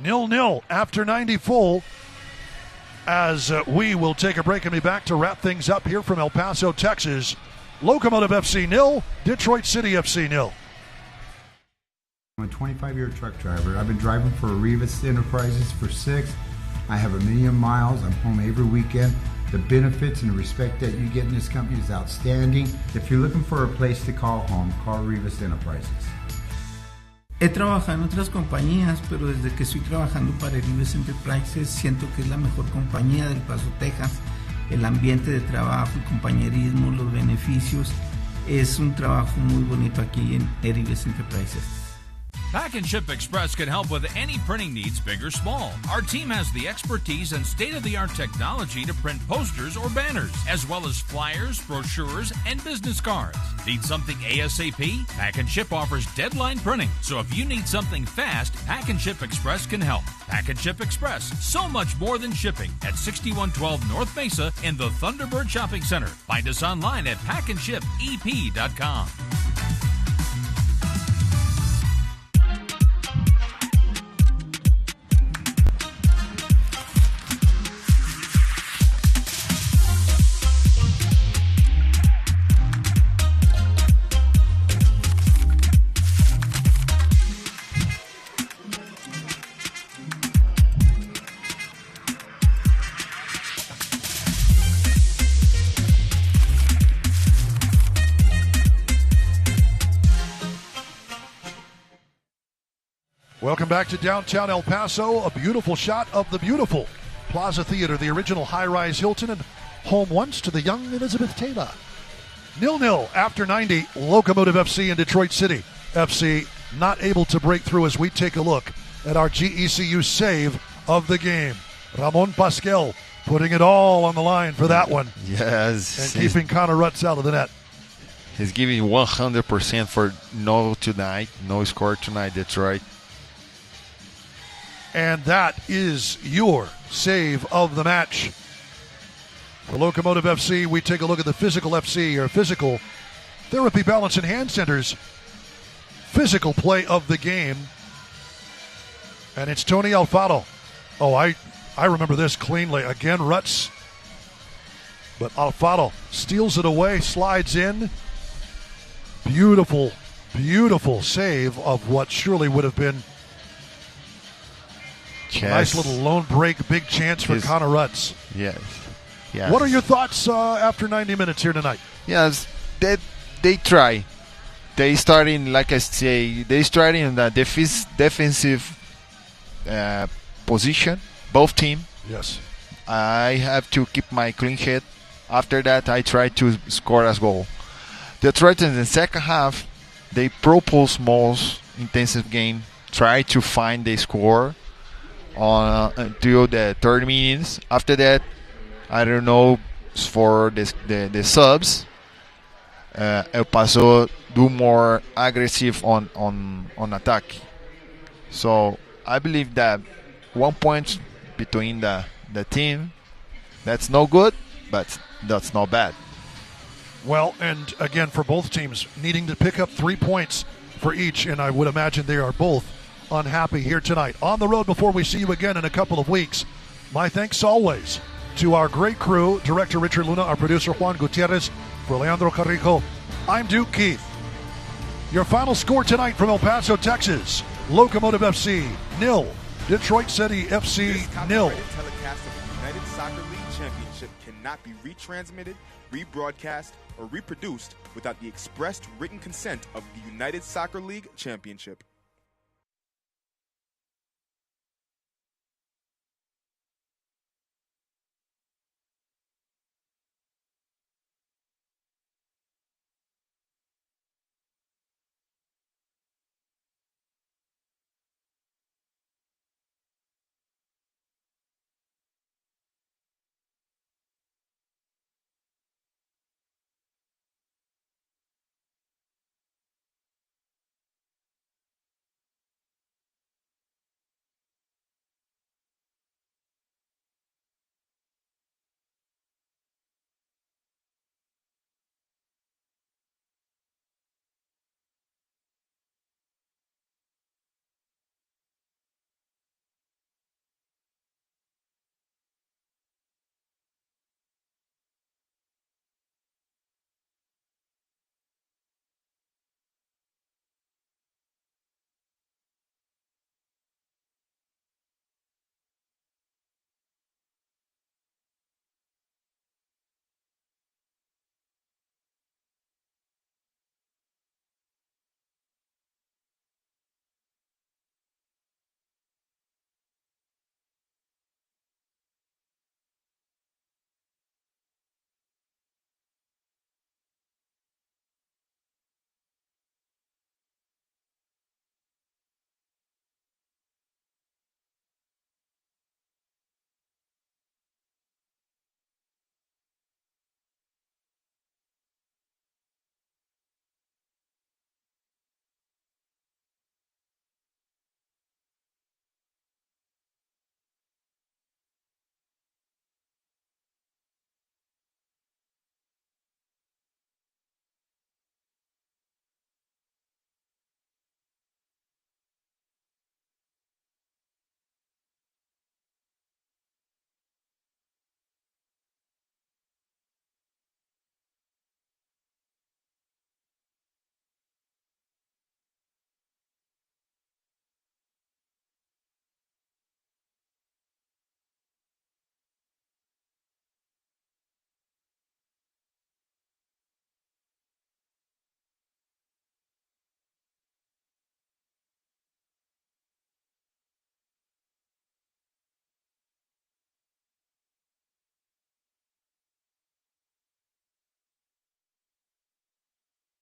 0-0 after 90 full, as we will take a break and be back to wrap things up here from El Paso, Texas. Locomotive FC 0, Detroit City FC 0. I'm a 25-year truck driver. I've been driving for Rivas Enterprises for 6. I have 1 million miles. I'm home every weekend. The benefits and the respect that you get in this company is outstanding. If you're looking for a place to call home, call Rivas Enterprises. He trabajado en otras compañías, pero desde que estoy trabajando para Rivas Enterprises siento que es la mejor compañía del Paso, Texas. El ambiente de trabajo, el compañerismo, los beneficios. Es un trabajo muy bonito aquí en Rivas Enterprises. Pack and Ship Express can help with any printing needs, big or small. Our team has the expertise and state-of-the-art technology to print posters or banners, as well as flyers, brochures, and business cards. Need something ASAP? Pack and Ship offers deadline printing, so if you need something fast, Pack and Ship Express can help. Pack and Ship Express, so much more than shipping, at 6112 North Mesa in the Thunderbird Shopping Center. Find us online at packandshipep.com. Welcome back to downtown El Paso. A beautiful shot of the beautiful Plaza Theater, the original high-rise Hilton, and home once to the young Elizabeth Taylor. 0-0 after 90, Locomotive FC in Detroit City. FC not able to break through as we take a look at our GECU save of the game. Ramon Pasquel putting it all on the line for that one. Yes. And keeping Connor Rutz out of the net. He's giving 100% for no score tonight, Detroit. And that is your save of the match. For Locomotive FC, we take a look at the Physical FC, or Physical Therapy Balance and Hand Center's physical play of the game. And it's Tony Alfaro. Oh, I remember this cleanly. Again, Rutz. But Alfaro steals it away, slides in. Beautiful, beautiful save of what surely would have been a nice little lone break, big chance for Connor Rutz. Yes. What are your thoughts after 90 minutes here tonight? Yes, they try. They starting, like I say, they starting in the defensive position, both team. Yes. I have to keep my clean head. After that, I try to score a goal. Detroit in the second half, they propose most intensive game, try to find the score until the 30 minutes. After that, I don't know, for the subs, El Paso do more aggressive on attack. So I believe that 1 point between the team, that's no good, but that's not bad. Well, and again, for both teams, needing to pick up 3 points for each, and I would imagine they are both unhappy here tonight. On the road before we see you again in a couple of weeks. My thanks always to our great crew, Director Richard Luna, our producer Juan Gutierrez, for Leandro Carrijo. I'm Duke Keith. Your final score tonight from El Paso, Texas. Locomotive FC 0, Detroit City FC 0. Telecast of the United Soccer League Championship cannot be retransmitted, rebroadcast, or reproduced without the expressed written consent of the United Soccer League Championship.